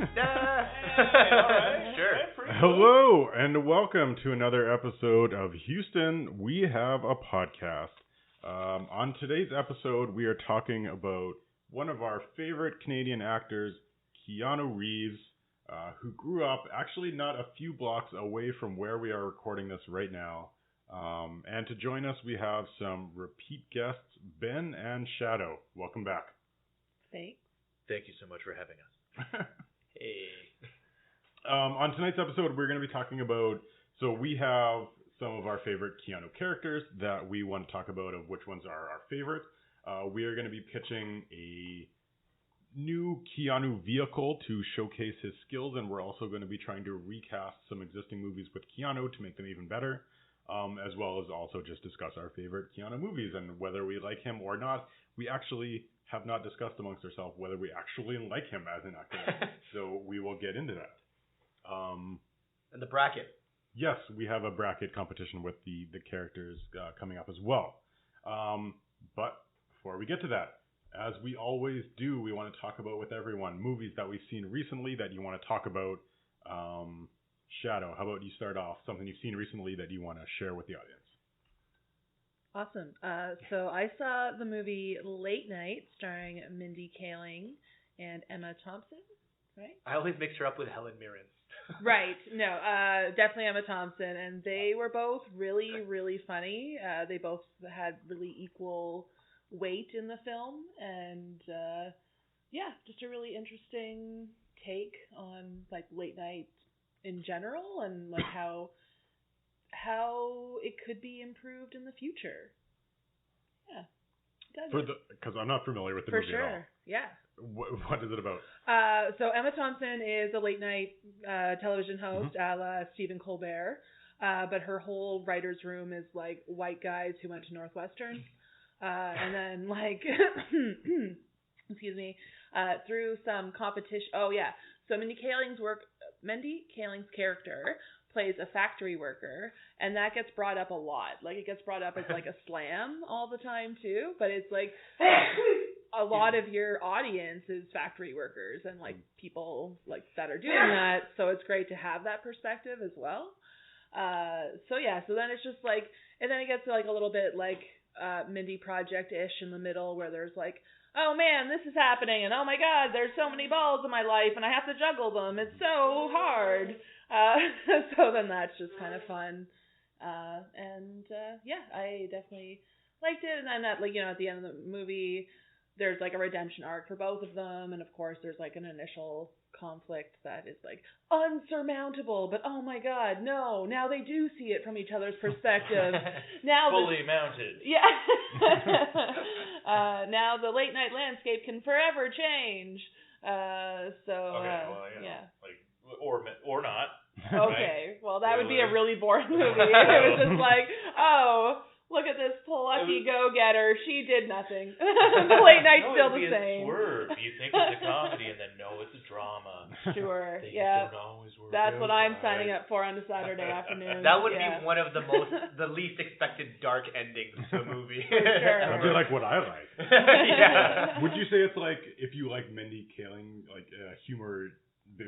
Alright, sure. Hello, and welcome to another episode of Houston, We Have a Podcast. On today's episode, we are talking about one of our favorite Canadian actors, Keanu Reeves, who grew up actually not a few blocks away from where we are recording this right now. And to join us, we have some repeat guests, Ben and Shadoe. Welcome back. Thanks. Thank you so much for having us. Hey. On tonight's episode, we're going to be talking about, so we have some of our favorite Keanu characters that we want to talk about, of which ones are our favorite. We are going to be pitching a new Keanu vehicle to showcase his skills, and we're also going to be trying to recast some existing movies with Keanu to make them even better, as well as also just discuss our favorite Keanu movies and whether we like him or not. We actually have not discussed amongst ourselves whether we actually like him as an actor, so we will get into that. And the bracket. Yes, we have a bracket competition with the characters coming up as well. But before we get to that, as we always do, we want to talk about with everyone movies that we've seen recently that you want to talk about. Shadoe, how about you start off? Something you've seen recently that you want to share with the audience. Awesome. So I saw the movie Late Night starring Mindy Kaling and Emma Thompson, right? I always mix her up with Helen Mirren. Right. No, definitely Emma Thompson. And they were both really, really funny. They both had really equal weight in the film. And yeah, just a really interesting take on like late night in general and like how it could be improved in the future. Yeah. Because I'm not familiar with the movie at all. For sure. Yeah. What is it about? So Emma Thompson is a late night television host, a la Stephen Colbert, but her whole writer's room is like white guys who went to Northwestern, and then like, excuse me, through some competition. Oh yeah, so Mindy Kaling's character plays a factory worker, and that gets brought up a lot. Like it gets brought up as like a slam all the time too, but it's like a lot of your audience is factory workers and like people like that are doing that, so it's great to have that perspective as well. So then it's just like, and then it gets to like a little bit like Mindy Project-ish in the middle where there's like, oh man, this is happening, and oh my god, there's so many balls in my life and I have to juggle them, it's so hard. So then that's just kind of fun. Yeah, I definitely liked it. And then at like, at the end of the movie, there's like a redemption arc for both of them. And of course there's like an initial conflict that is like unsurmountable, but oh my god, no, now they do see it from each other's perspective. Now fully mounted. Yeah. Now the late night landscape can forever change. Yeah. Like, or not. Okay, right? well that would be a really boring movie. It was just like, oh, look at this plucky go-getter. She did nothing. The late night's still the same. Swerve. You think it's a comedy, and then no, it's a drama. Sure. Things yeah. don't always work. That's what I'm signing up for on a Saturday afternoon. That would be one of the least expected dark endings to a movie. For sure. That'd be like what I like. Yeah. Would you say it's like if you like Mindy Kaling, like humor?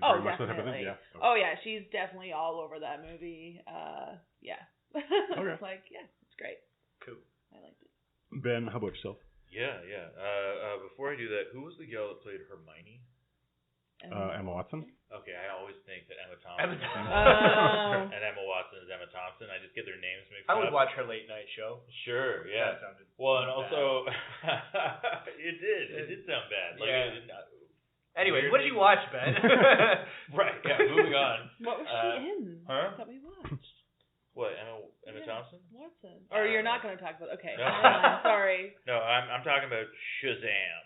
Oh, much definitely. Yeah. Okay. Oh, yeah. She's definitely all over that movie. Yeah. Okay. Like, yeah, it's great. Cool. I liked it. Ben, how about yourself? Yeah. Before I do that, who was the girl that played Hermione? Emma Watson. Okay, I always think that Emma Thompson and Emma Watson is Emma Thompson. I just get their names mixed up. I would watch her late night show. Sure, yeah. That sounded well, and also, it did sound bad. Like, yeah. Anyway, what did you watch, Ben? Right, yeah, moving on. What was she in? Huh? That we watched. What, Emma Thompson? Watson. Or you're not going to talk about, okay. No. Sorry. No, I'm talking about Shazam.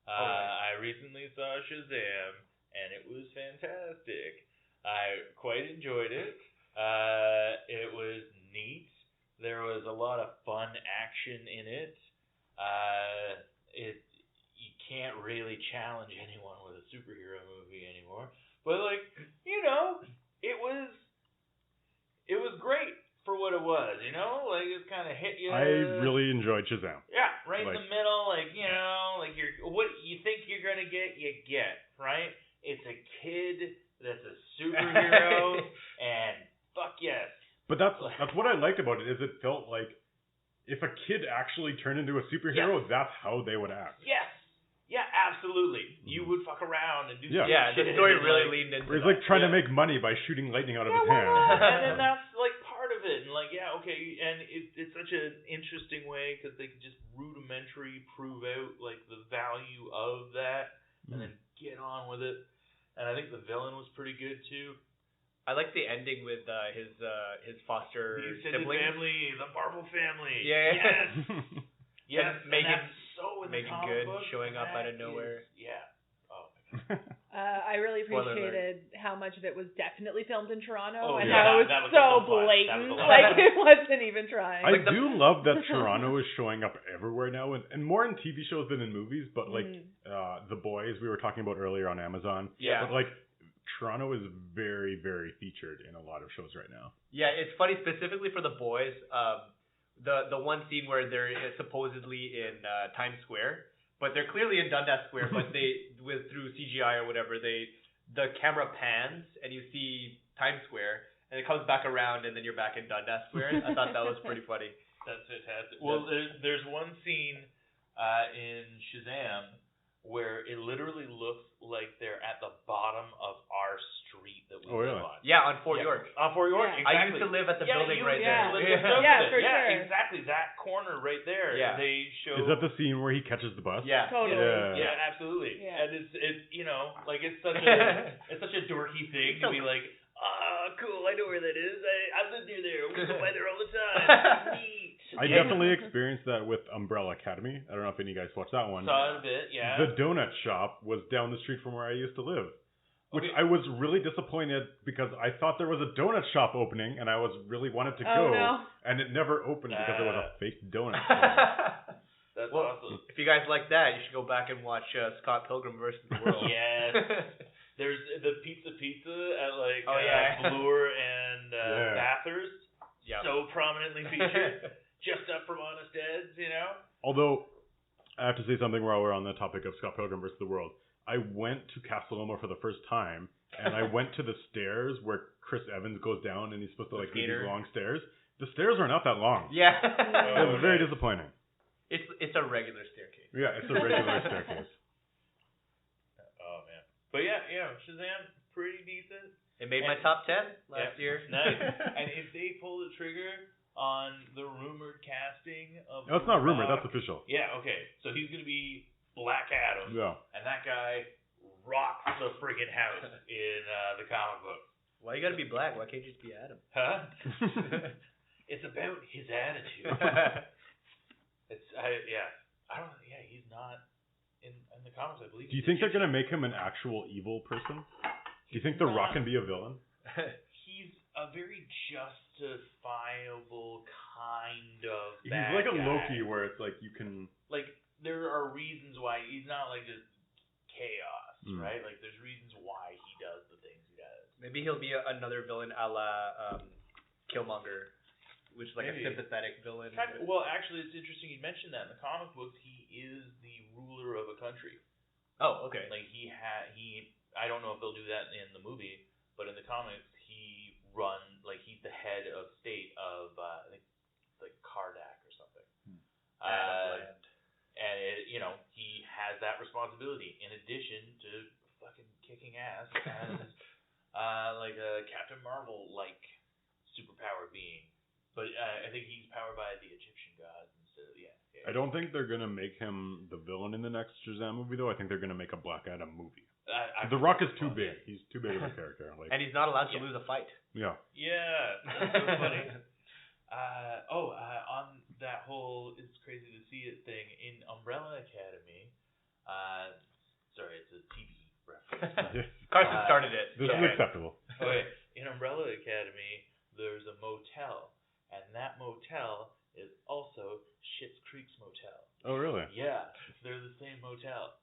I recently saw Shazam, and it was fantastic. I quite enjoyed it. It was neat. There was a lot of fun action in it. You can't really challenge anyone with a superhero movie anymore. But like, it was great for what it was, like it kind of hit you. I really enjoyed Shazam. Yeah, right in the middle, like, like what you think you're gonna get, you get, right? It's a kid that's a superhero, and fuck yes. But that's what I liked about it, is it felt like if a kid actually turned into a superhero, that's how they would act. Yes. Yeah, absolutely. You would fuck around and do some Yeah, shit. the story and, really like, leaned into He's like trying to make money by shooting lightning out of his hand. and then that's like part of it. And like, yeah, okay. And it's such an interesting way because they can just rudimentary prove out like the value of that and then get on with it. And I think the villain was pretty good too. I like the ending with his foster The extended siblings. family, the Marvel family. Yeah. Yes. Yes. And And Megan- that's so in the Megan comic Good book, showing up that out of nowhere. Yeah. Oh my god. I really Spoiler appreciated how much of it was definitely filmed in Toronto Oh, and yeah. how it was That was so the fun part. That was blatant. the fun Like part. it wasn't even trying. I do love that Toronto is showing up everywhere now, and more in TV shows than in movies. But like The Boys, we were talking about earlier on Amazon. Yeah. But like Toronto is very, very featured in a lot of shows right now. Yeah, it's funny specifically for The Boys. The one scene where they're supposedly in Times Square, but they're clearly in Dundas Square. But through CGI or whatever, the camera pans and you see Times Square, and it comes back around, and then you're back in Dundas Square. I thought that was pretty funny. That's fantastic. Well, there's one scene in Shazam where it literally looks like they're at the bottom of our street that we live on. Yeah, on Fort York. On Fort York, Yeah. exactly. I used to live at the building right there. For sure. Exactly. That corner right there. Yeah. They show. Is that the scene where he catches the bus? Yeah. Totally. Yeah, absolutely. Yeah. And it's like it's such a dorky thing to be like, cool, I know where that is. I live near there. We go by there all the time. Neat. I definitely experienced that with Umbrella Academy. I don't know if any of you guys watched that one. Saw it a bit, yeah. The donut shop was down the street from where I used to live. Which Okay. I was really disappointed because I thought there was a donut shop opening and I was really wanted to go, and it never opened because it was a fake donut store. That's Well, awesome. if you guys like that, you should go back and watch Scott Pilgrim versus the World. Yes. There's the pizza at like Bloor and Bathurst. Yep. So prominently featured. Just up from Honest Ed's, you know? Although, I have to say something while we're on the topic of Scott Pilgrim versus the World. I went to Casa Loma for the first time, and I went to the stairs where Chris Evans goes down and he's supposed to like do these long stairs. The stairs are not that long. Yeah. It was very disappointing. It's a regular staircase. Yeah, it's a regular staircase. Oh, man. But yeah, Shazam, pretty decent. It made my top 10 last year. Nice. And if they pull the trigger on the rumored casting of No, it's not rumored. Rock, That's official. Yeah, okay. So he's going to be Black Adam. Yeah. And that guy rocks the friggin' house in the comic book. Why you gotta be black? Why can't you just be Adam? Huh? It's about his attitude. He's not in the comics, I believe. Do you think they're gonna make him an actual evil person? Do you think The Rock can be a villain? He's a very justifiable kind of He's bad like a guy. Loki, where it's like you can. Like there are reasons why he's not like just chaos, right? Like there's reasons why he does the things he does. Maybe he'll be another villain a la Killmonger, which is like Maybe. a sympathetic villain. Well, actually, it's interesting you mentioned that. In the comic books, he is the ruler of a country. Oh, okay. Like I don't know if they'll do that in the movie, but in the comics, he's the head of state of I think like Kardak or something. And he has that responsibility in addition to fucking kicking ass as like a Captain Marvel like superpower being. But I think he's powered by the Egyptian gods instead of I don't think they're gonna make him the villain in the next Shazam movie, though. I think they're gonna make a Black Adam movie. The Rock is too big. He's too big of a character. Like, and he's not allowed to lose a fight. Yeah. Yeah, that's so funny. On that whole "it's crazy to see it" thing in Umbrella Academy. Sorry, it's a TV reference. Carson started it. This is acceptable. Okay, in Umbrella Academy, there's a motel, and that motel is also Schitt's Creek's motel. Oh, really? Yeah, they're the same motel,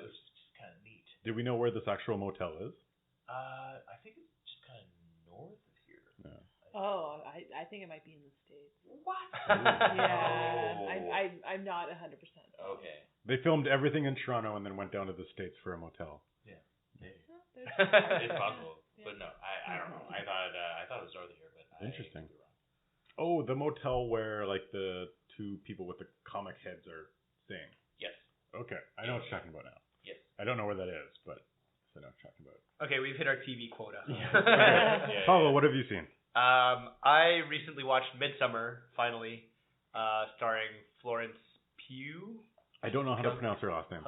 which is just kind of neat. Do we know where this actual motel is? I think it's just kind of north of here. Yeah. Oh, I think it might be in the States. What? Yeah, Oh. I'm not 100%. Okay. They filmed everything in Toronto and then went down to the States for a motel. Yeah. It's possible, but no, I don't know. I thought it was Dorothy here, but Interesting. I could be wrong. Oh, the motel where like the two people with the comic heads are staying. Yes. Okay, I know what you're talking about now. Yes. I don't know where that is, but I know what you're talking about. Okay, we've hit our TV quota. Okay. Paulo, what have you seen? I recently watched Midsummer, finally, starring Florence Pugh. I don't know how to pronounce her last name.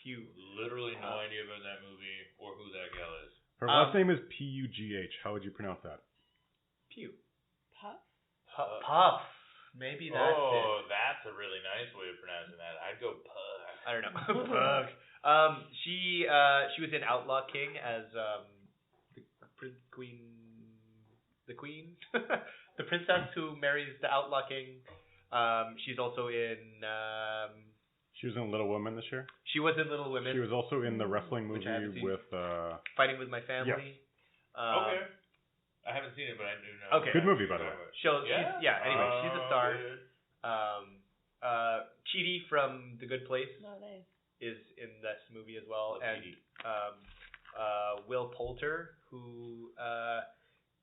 Pugh. Literally no idea about that movie or who that gal is. Her last name is P-U-G-H. How would you pronounce that? Pugh. Puff? Puff. Maybe that's it. Oh, that's a really nice way of pronouncing that. I'd go Pug. I don't know. Pug. She was in Outlaw King as the queen, the princess who marries the Outlaw King. She's also in. She was in Little Women this year. She was in Little Women. She was also in the wrestling movie with. Fighting with My Family. Yes. Okay. I haven't seen it, but I do know. Okay. Good movie, by the way. Anyway, she's a star. Chidi from The Good Place is in this movie as well, and Will Poulter, who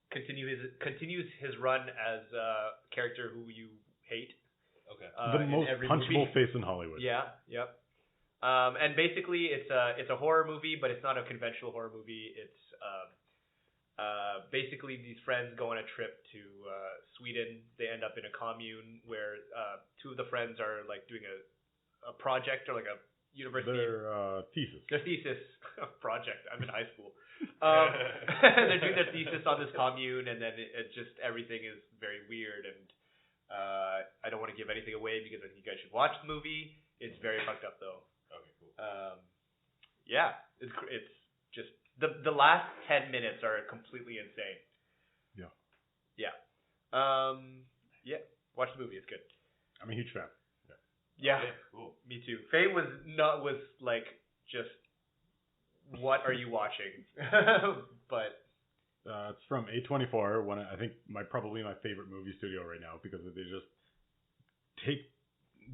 continues his run as a character who you hate. Okay. The most punchable face in Hollywood. Yeah. Yep. And basically, it's a horror movie, but it's not a conventional horror movie. It's basically these friends go on a trip to Sweden. They end up in a commune where two of the friends are like doing a project or like a university. Their thesis project. I'm in high school. They're doing their thesis on this commune, and then it just everything is very weird. And I don't want to give anything away because I think you guys should watch the movie. It's very fucked up though. Okay, cool. Yeah, it's just the last 10 minutes are completely insane. Yeah. Yeah. Yeah. Watch the movie. It's good. I'm a huge fan. Yeah. Okay, cool. Me too. Faye was like just, what are you watching? But it's from A24, I think probably my favorite movie studio right now, because they just take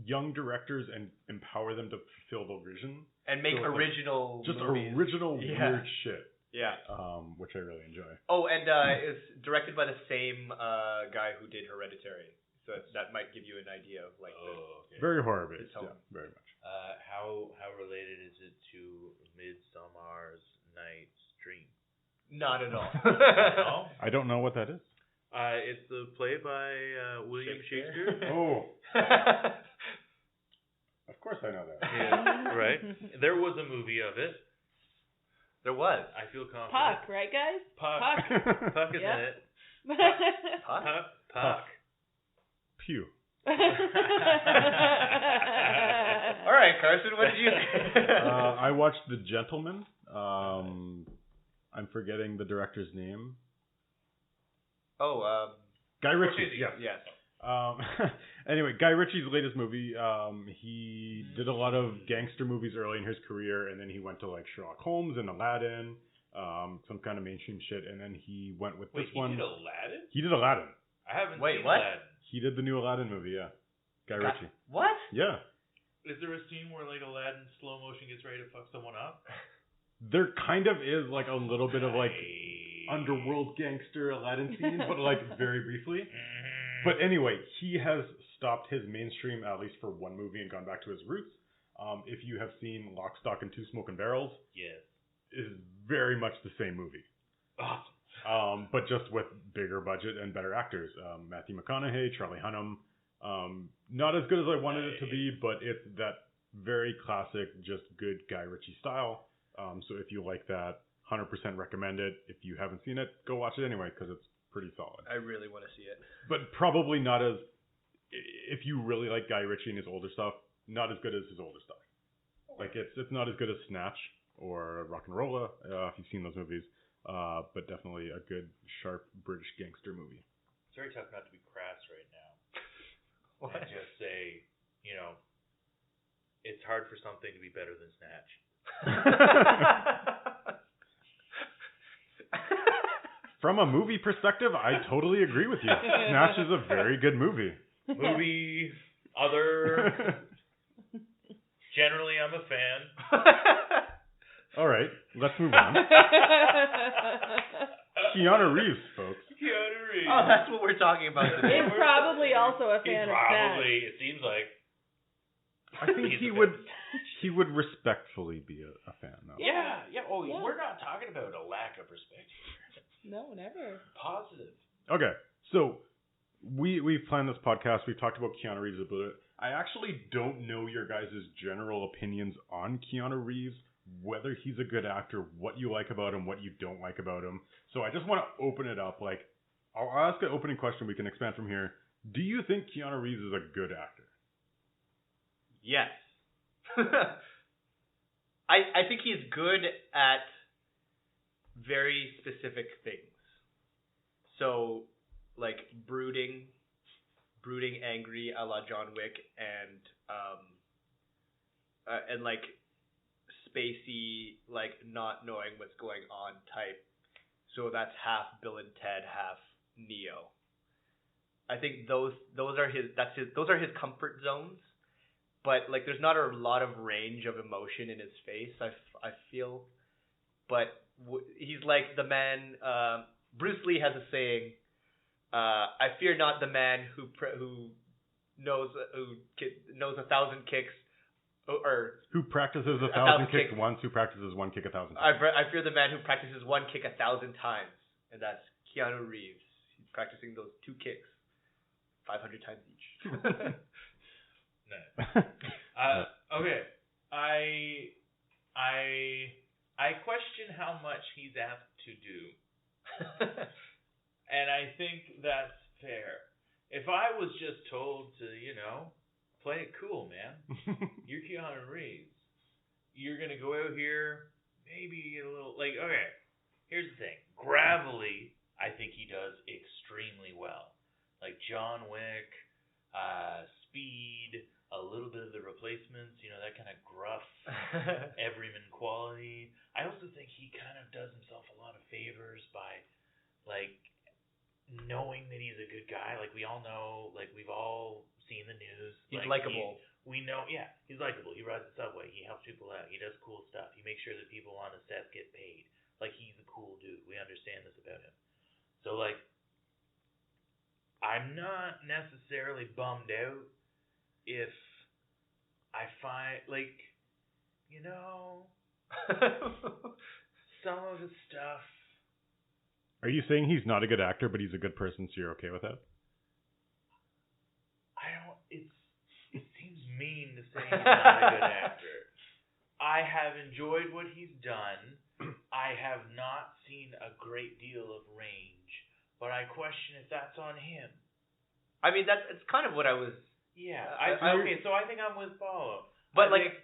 young directors and empower them to fulfill the vision and make original movies. Original weird shit. Yeah. Which I really enjoy. Oh, and it's directed by the same guy who did Hereditary. So that might give you an idea of like okay. Very horror based. Yeah, very much. How related is it to Midsummer's Night's Dream? Not at all. No? I don't know what that is. It's the play by William Shakespeare. Oh. Of course I know that. Yeah, right. There was a movie of it. There was. I feel confident. Puck, right, guys? Puck is in it. Puck. Pew. All right, Carson, what did you think? I watched The Gentleman. I'm forgetting the director's name. Oh, Guy Ritchie. Yes. Anyway, Guy Ritchie's latest movie. He did a lot of gangster movies early in his career, and then he went to like Sherlock Holmes and Aladdin, some kind of mainstream shit, and then he went with this one. He did Aladdin? He did Aladdin. I haven't seen what? Aladdin. He did the new Aladdin movie, yeah. Guy Ritchie. What? Yeah. Is there a scene where like Aladdin slow motion gets ready to fuck someone up? There kind of is like a little bit of like underworld gangster Aladdin scenes, but like very briefly. But anyway, he has stopped his mainstream, at least for one movie, and gone back to his roots. If you have seen Lock, Stock, and Two Smoking Barrels, yes, is very much the same movie. Awesome. But just with bigger budget and better actors. Matthew McConaughey, Charlie Hunnam. Not as good as I wanted it to be, but it's that very classic, just good Guy Ritchie style. So if you like that, 100% recommend it. If you haven't seen it, go watch it anyway, because it's pretty solid. I really want to see it. But probably not as, if you really like Guy Ritchie and his older stuff, not as good as his older stuff. Like it's not as good as Snatch or Rock'n'Rolla, if you've seen those movies. But definitely a good, sharp British gangster movie. It's very tough not to be crass right now. What? And just say, it's hard for something to be better than Snatch. From a movie perspective, I totally agree with you. Snatch is a very good movie. Movie, other. Generally, I'm a fan. All right, let's move on. Keanu Reeves, folks. Keanu Reeves. Oh, that's what we're talking about today. He's probably also a fan of probably, snacks. it seems like. I think he would respectfully be a fan, though. Yeah. Oh, Yeah. we're not talking about a lack of respect here. No, never. Positive. Okay, so we've planned this podcast. We've talked about Keanu Reeves a bit. I actually don't know your guys' general opinions on Keanu Reeves, whether he's a good actor, what you like about him, what you don't like about him. So I just want to open it up. Like, I'll ask an opening question. We can expand from here. Do you think Keanu Reeves is a good actor? Yes. I think he's good at very specific things. So, like brooding, angry, a la John Wick, and like spacey, like not knowing what's going on type. So that's half Bill and Ted, half Neo. I think those are his comfort zones. But like, there's not a lot of range of emotion in his face. I feel, but he's like the man. Bruce Lee has a saying. I fear not the man who knows 1,000 kicks, or who practices 1,000 kicks once, who practices one kick 1,000 times. I fear the man who practices one kick 1,000 times, and that's Keanu Reeves. He's practicing those 2 kicks 500 times each. Okay. I question how much he's asked to do. And I think that's fair. If I was just told to, play it cool, man. You're Keanu Reeves. You're going to go out here, maybe a little, like, okay, here's the thing. Gravelly, I think he does extremely well. Like John Wick, Speed, a little bit of The Replacements, that kind of gruff, everyman quality. I also think he kind of does himself a lot of favors by, like, knowing that he's a good guy. Like, we all know, like, we've all seen the news. He's like, likable. We know, yeah, he's likable. He rides the subway. He helps people out. He does cool stuff. He makes sure that people on the set get paid. Like, he's a cool dude. We understand this about him. So, like, I'm not necessarily bummed out if I find, like, some of his stuff. Are you saying he's not a good actor, but he's a good person, so you're okay with that? It seems mean to say he's not a good actor. I have enjoyed what he's done. I have not seen a great deal of range, but I question if that's on him. I mean, it's kind of what I was. Yeah. Okay, so I think I'm with Paulo. But like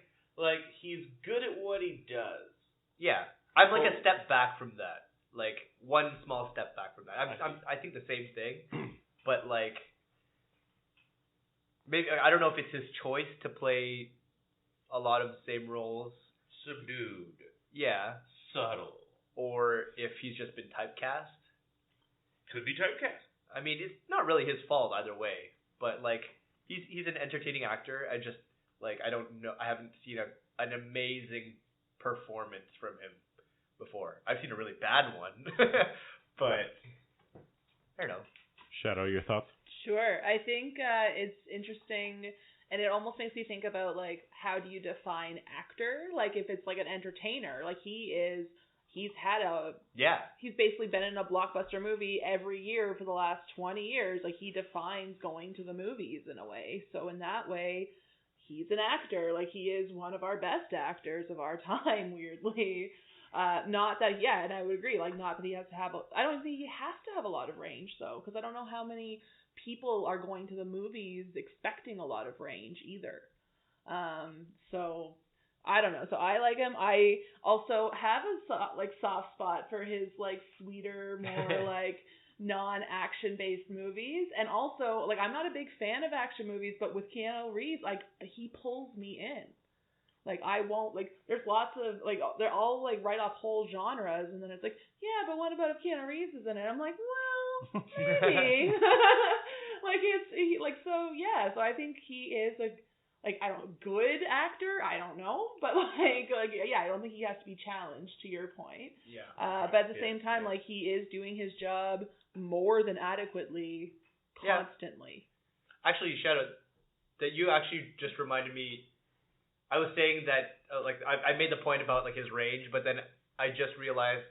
he's good at what he does. Yeah, I'm like a step back from that. Like one small step back from that. I think the same thing, but like maybe I don't know if it's his choice to play a lot of the same roles. Subdued. Yeah. Subtle. Or if he's just been typecast. Could be typecast. I mean, it's not really his fault either way. But like he's an entertaining actor. I just like I don't know. I haven't seen an amazing performance from him before. I've seen a really bad one, but I don't know. Shadoe, your thoughts? Sure. I think it's interesting, and it almost makes me think about, like, how do you define actor? Like, if it's like an entertainer, like he's basically been in a blockbuster movie every year for the last 20 years. Like, he defines going to the movies in a way. So in that way, he's an actor. Like, he is one of our best actors of our time, weirdly. Not that, yeah, and I would agree, like, not that he has to have, I don't think he has to have a lot of range, though, because I don't know how many people are going to the movies expecting a lot of range either. So, I don't know. So I like him. I also have a soft spot for his, like, sweeter, more, like, non-action based movies. And also, like, I'm not a big fan of action movies, but with Keanu Reeves, like, he pulls me in. Like, I won't, like, there's lots of, like, they're all, like, right off whole genres, and then it's like, yeah, but what about if Keanu Reeves is in it? I'm like, well, maybe. So I think he is like I don't good actor, I don't know, but like yeah, I don't think he has to be challenged to your point. Yeah. But at the same time, like he is doing his job more than adequately, constantly. Actually, Shadoe, that you actually just reminded me. I was saying that like I made the point about like his range, but then I just realized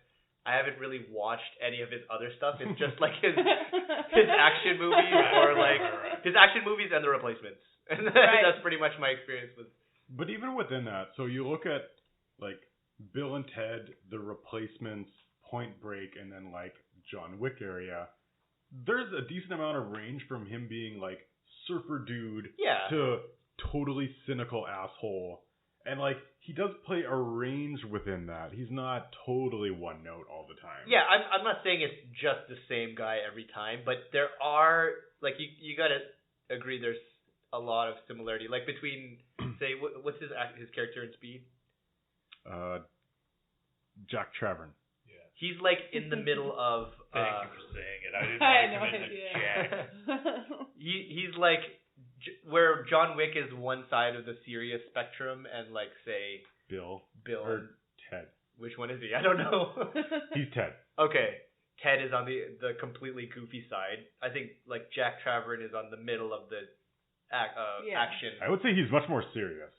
I haven't really watched any of his other stuff. It's just like his action movies or like his action movies and The Replacements. And that's pretty much my experience with. But even within that, so you look at like Bill and Ted, The Replacements, Point Break, and then like John Wick area, there's a decent amount of range from him being like surfer dude to totally cynical asshole. And like he does play a range within that. He's not totally one note all the time. Yeah, I'm not saying it's just the same guy every time, but there are like you gotta agree there's a lot of similarity, like between say what's his character in Speed? Jack Travern. Yeah. He's like in the middle of. Thank you for saying it. I didn't I like had no him in the idea. Jack. He's like where John Wick is one side of the serious spectrum, and like say Bill or Ted. Which one is he? I don't know. He's Ted. Okay. Ted is on the completely goofy side. I think like Jack Travern is on the middle of the action. I would say he's much more serious.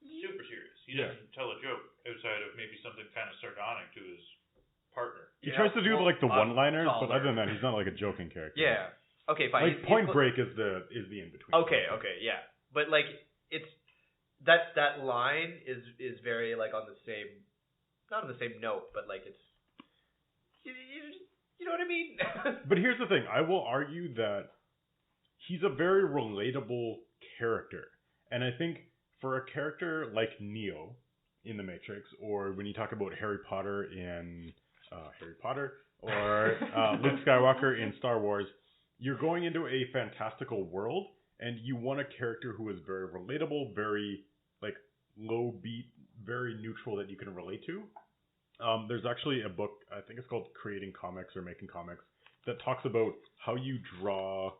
Super serious. He doesn't tell a joke outside of maybe something kind of sardonic to his partner. He tries to do like the one-liners, but other than that, he's not like a joking character. Yeah. Okay, fine. Like Point Break is the in between. Okay, yeah. But like it's that line is very like on the same, not on the same note, but like it's you know what I mean? But here's the thing. I will argue that he's a very relatable character. And I think for a character like Neo in The Matrix, or when you talk about Harry Potter in Harry Potter, or Luke Skywalker in Star Wars, you're going into a fantastical world, and you want a character who is very relatable, very like low beat, very neutral that you can relate to. There's actually a book, I think it's called Creating Comics or Making Comics, that talks about how you draw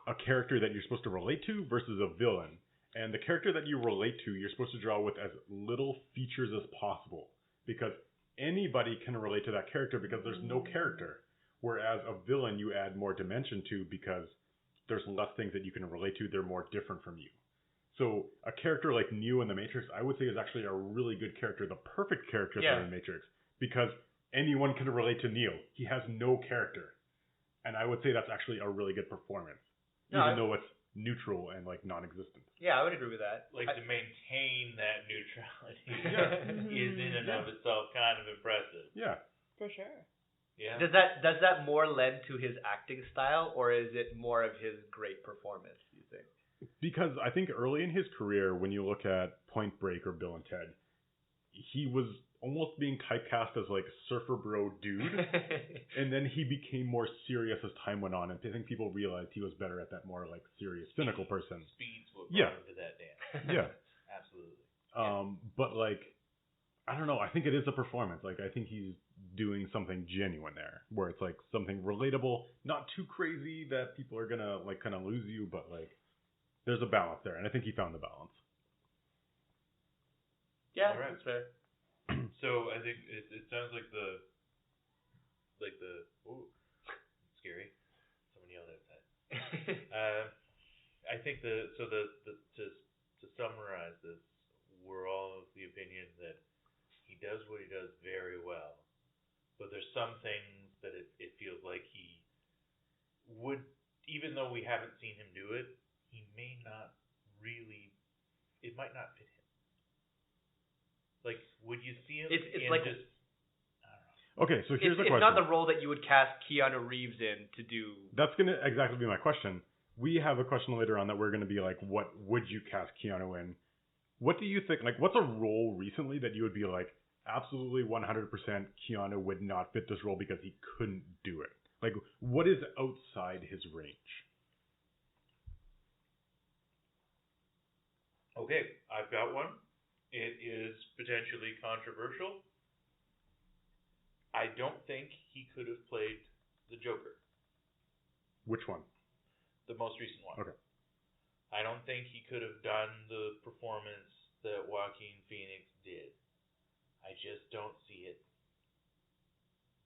a character that you're supposed to relate to versus a villain. And the character that you relate to, you're supposed to draw with as little features as possible, because anybody can relate to that character because there's no character. Whereas a villain you add more dimension to because there's less things that you can relate to. They're more different from you. So a character like Neo in The Matrix, I would say is actually a really good character, the perfect character for The Matrix, because anyone can relate to Neo. He has no character. And I would say that's actually a really good performance, even though it's neutral and like non-existent. Yeah, I would agree with that. Like to maintain that neutrality is in and of itself kind of impressive. Yeah. For sure. Yeah. Does that more lend to his acting style, or is it more of his great performance, you think? Because I think early in his career, when you look at Point Break or Bill and Ted, he was almost being typecast as like surfer bro dude, and then he became more serious as time went on, and I think people realized he was better at that more like serious, cynical person. Speed's what brought him to that dance. Yeah. Absolutely. But like, I don't know. I think it is a performance. Like, I think he's doing something genuine there, where it's like something relatable, not too crazy that people are gonna like kind of lose you, but like there's a balance there, and I think he found the balance. Yeah, right. That's fair. So I think it sounds like the ooh, scary. Someone yelled outside. I think to summarize this, we're all of the opinion that he does what he does very well, but there's some things that it feels like he would, even though we haven't seen him do it, he may not really. It might not fit him. Like, would you see him? It's like just. Okay, so here's the question. It's not the role that you would cast Keanu Reeves in to do. That's gonna exactly be my question. We have a question later on that we're gonna be like, what would you cast Keanu in? What do you think? Like, what's a role recently that you would be like, absolutely 100% Keanu would not fit this role because he couldn't do it? Like, what is outside his range? Okay, I've got one. It is potentially controversial. I don't think he could have played the Joker. Which one? The most recent one. Okay. I don't think he could have done the performance that Joaquin Phoenix did. I just don't see it.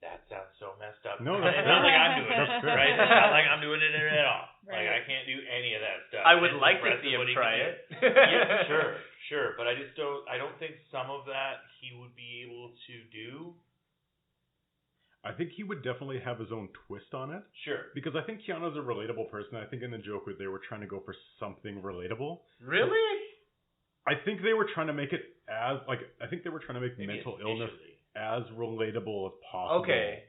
That sounds so messed up. No, it's not like I'm doing it, right? It's not like I'm doing it at all. Right. Like I can't do any of that stuff. I would It's like to impressive see him what he try can it. do. Yeah, sure. But I just don't. I don't think some of that he would be able to do. I think he would definitely have his own twist on it. Sure. Because I think Keanu's a relatable person. I think in the joke they were trying to go for something relatable. Really? I think they were trying to make it as I think they were trying to make Maybe mental illness initially. as relatable as possible. Okay.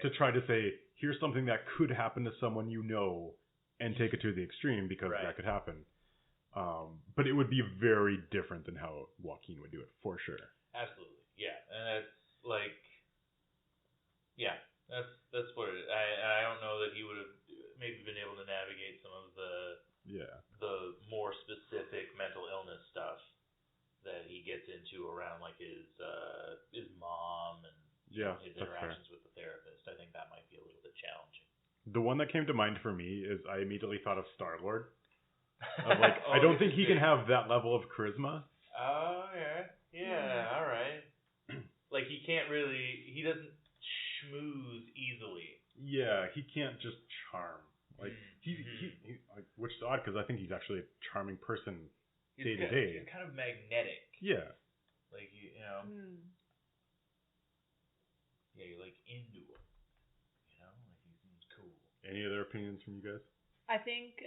To try to say, here's something that could happen to someone you know, and take it to the extreme because Right. that could happen. But it would be very different than how Joaquin would do it, for sure. Absolutely. Yeah. And that's like. Yeah. That's what it is. I don't know that he would have maybe been able to navigate some of the more specific mental illness stuff that he gets into around like his mom and his that's interactions fair. with the therapist. I think that might be a little bit challenging. The one that came to mind for me is I immediately thought of Star-Lord. I don't think he can have that level of charisma. Oh yeah, all right. Like he doesn't schmooze easily. Yeah, he can't just charm. Like he which is odd because I think he's actually a charming person day to day. He's kind of magnetic. Yeah. Like yeah, you're like into him. Like he's cool. Any other opinions from you guys? I think,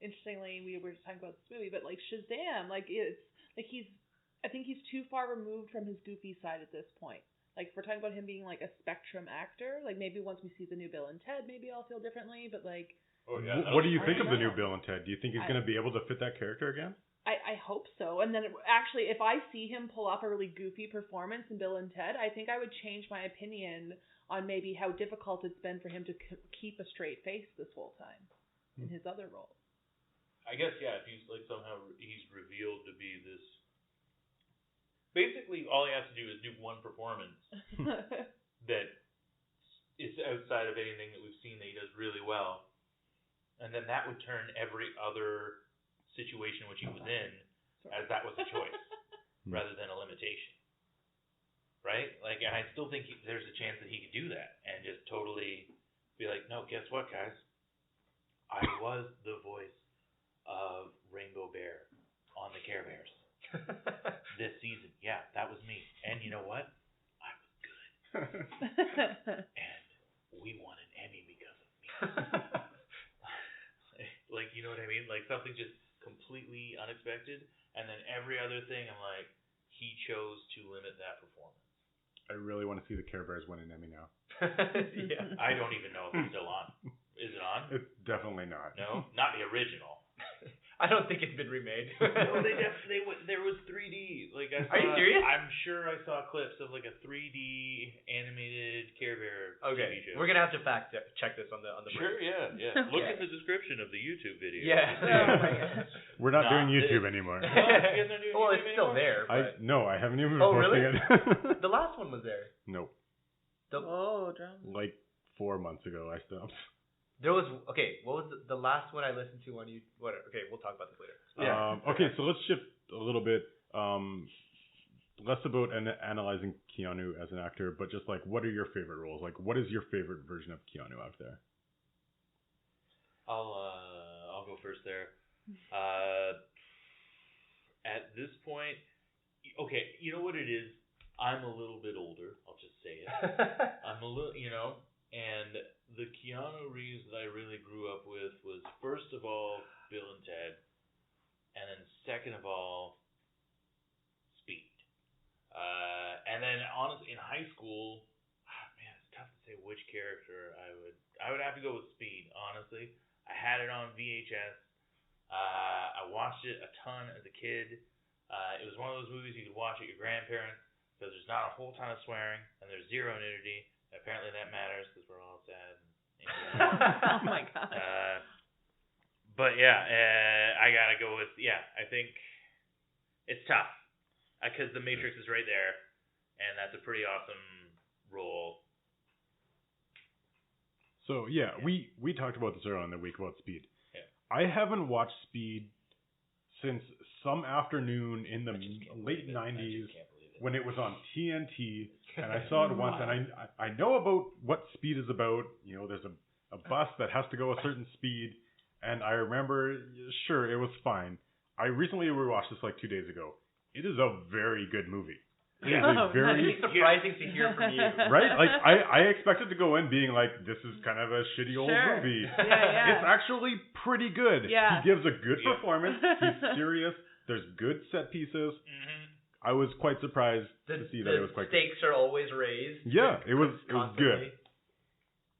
interestingly, we were just talking about this movie, but like Shazam, I think he's too far removed from his goofy side at this point. Like, if we're talking about him being like a spectrum actor, like maybe once we see the new Bill and Ted, maybe I'll feel differently, but like. Oh, yeah, what do you think of the know. new Bill and Ted? Do you think he's going to be able to fit that character again? I hope so. And then actually, if I see him pull off a really goofy performance in Bill and Ted, I think I would change my opinion on maybe how difficult it's been for him to keep a straight face this whole time in his other roles. I guess, yeah, if he's like somehow he's revealed to be this. Basically, all he has to do is do one performance that is outside of anything that we've seen that he does really well, and then that would turn every other situation which he was in as that was a choice rather than a limitation. Right? Like, and I still think there's a chance that he could do that and just totally be like, no, guess what, guys? I was the voice of Rainbow Bear on the Care Bears this season. Yeah, that was me. And you know what? I was good. And we won an Emmy because of me. Like, you know what I mean? Like, something just completely unexpected. And then every other thing, I'm like, he chose to limit that performance. I really want to see the Care Bears win an Emmy now. Yeah. I don't even know if it's still on. Is it on? It's definitely not. No, not the original. I don't think it's been remade. No, there was 3D. Like, Are you serious? I'm sure I saw clips of like a 3D animated Care Bear Okay, TV show. we're gonna have to fact check this on the Sure, break. yeah. Look Okay. in the description of the YouTube video. Yeah. Oh my gosh. We're not doing Not YouTube this. anymore. What? You guys not doing Well, YouTube it's still anymore? there. But I haven't even been Oh, posting really? it. the last one was there. Nope. Oh, drama. Like 4 months ago, I stopped. There was What was the last one I listened to on you? Whatever. Okay, we'll talk about this later. Yeah. Okay, so let's shift a little bit. Less about analyzing Keanu as an actor, but just like, what are your favorite roles? Like, what is your favorite version of Keanu out there? I'll go first there. At this point, okay, you know what it is? I'm a little bit older. I'll just say it. I'm a little, and the Keanu Reeves that I really grew up with was, first of all, Bill and Ted, and then second of all, Speed. And then honestly, in high school, man, it's tough to say which character I would have to go with Speed, honestly. I had it on VHS. I watched it a ton as a kid. It was one of those movies you could watch at your grandparents because there's not a whole ton of swearing and there's zero nudity. And apparently that matters because we're all sad. Oh my god. But yeah, I gotta go with I think it's tough because the Matrix is right there, and that's a pretty awesome role. So we talked about this earlier in the week about Speed. Yeah. I haven't watched Speed since some afternoon in the late 90s when it was on TNT, and I saw it once, and I know about what Speed is about. You know, there's a bus that has to go a certain speed, and I remember, sure, it was fine. I recently rewatched this like 2 days ago. It is a very good movie. It is a very surprising to hear from you. Right? Like I expected to go in being like, this is kind of a shitty old movie. Yeah. It's actually pretty good. Yeah. He gives a good performance. He's serious. There's good set pieces. Mm-hmm. I was quite surprised to see that it was quite good. The stakes are always raised. Yeah, it was good.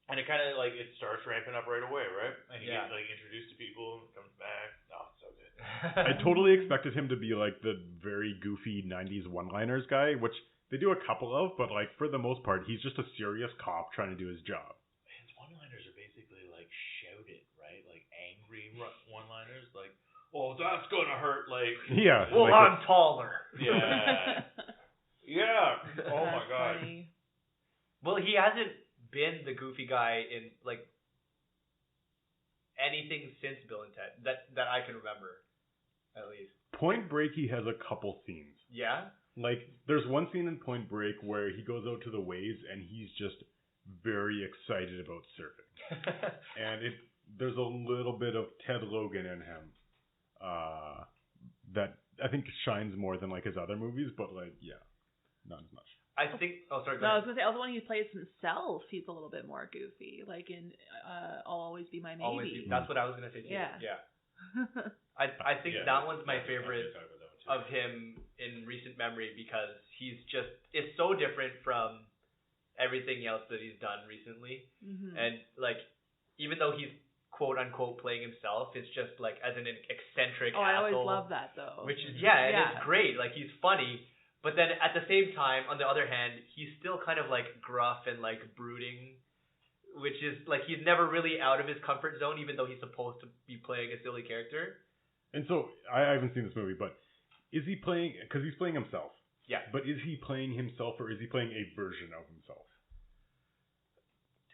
And it kind of like it starts ramping up right away, right? And you Yeah. get like introduced to people, and comes back. Oh, it's so good. I totally expected him to be like the very goofy 90s one-liners guy, which they do a couple of, but like for the most part, he's just a serious cop trying to do his job. His one-liners are basically like shouted, right? Like angry one-liners, like, "Oh, that's gonna hurt!" Like, Yeah. Well, like I'm taller. yeah, yeah. Oh my That's god. funny. Well, he hasn't been the goofy guy in like anything since Bill and Ted that I can remember, at least. Point Break, he has a couple scenes. Yeah. Like, there's one scene in Point Break where he goes out to the waves and he's just very excited about surfing. And there's a little bit of Ted Logan in him that I think shines more than like his other movies, but like, yeah, not as much. I think. Oh, sorry. No, I was gonna say also when he plays himself, he's a little bit more goofy. Like in "I'll Always Be My Maybe." Always. That's what I was gonna say too. Yeah. Yeah. I think that one's my favorite Talk about that one too. of him in recent memory because it's so different from everything else that he's done recently. Mm-hmm. And like, even though he's quote unquote playing himself, it's just like as an eccentric I always asshole. love that though. Which is it's great. Like he's funny, but then at the same time, on the other hand, he's still kind of like gruff and like brooding, which is like he's never really out of his comfort zone, even though he's supposed to be playing a silly character. And so, I haven't seen this movie, but is he playing, because he's playing himself. Yeah. But is he playing himself or is he playing a version of himself?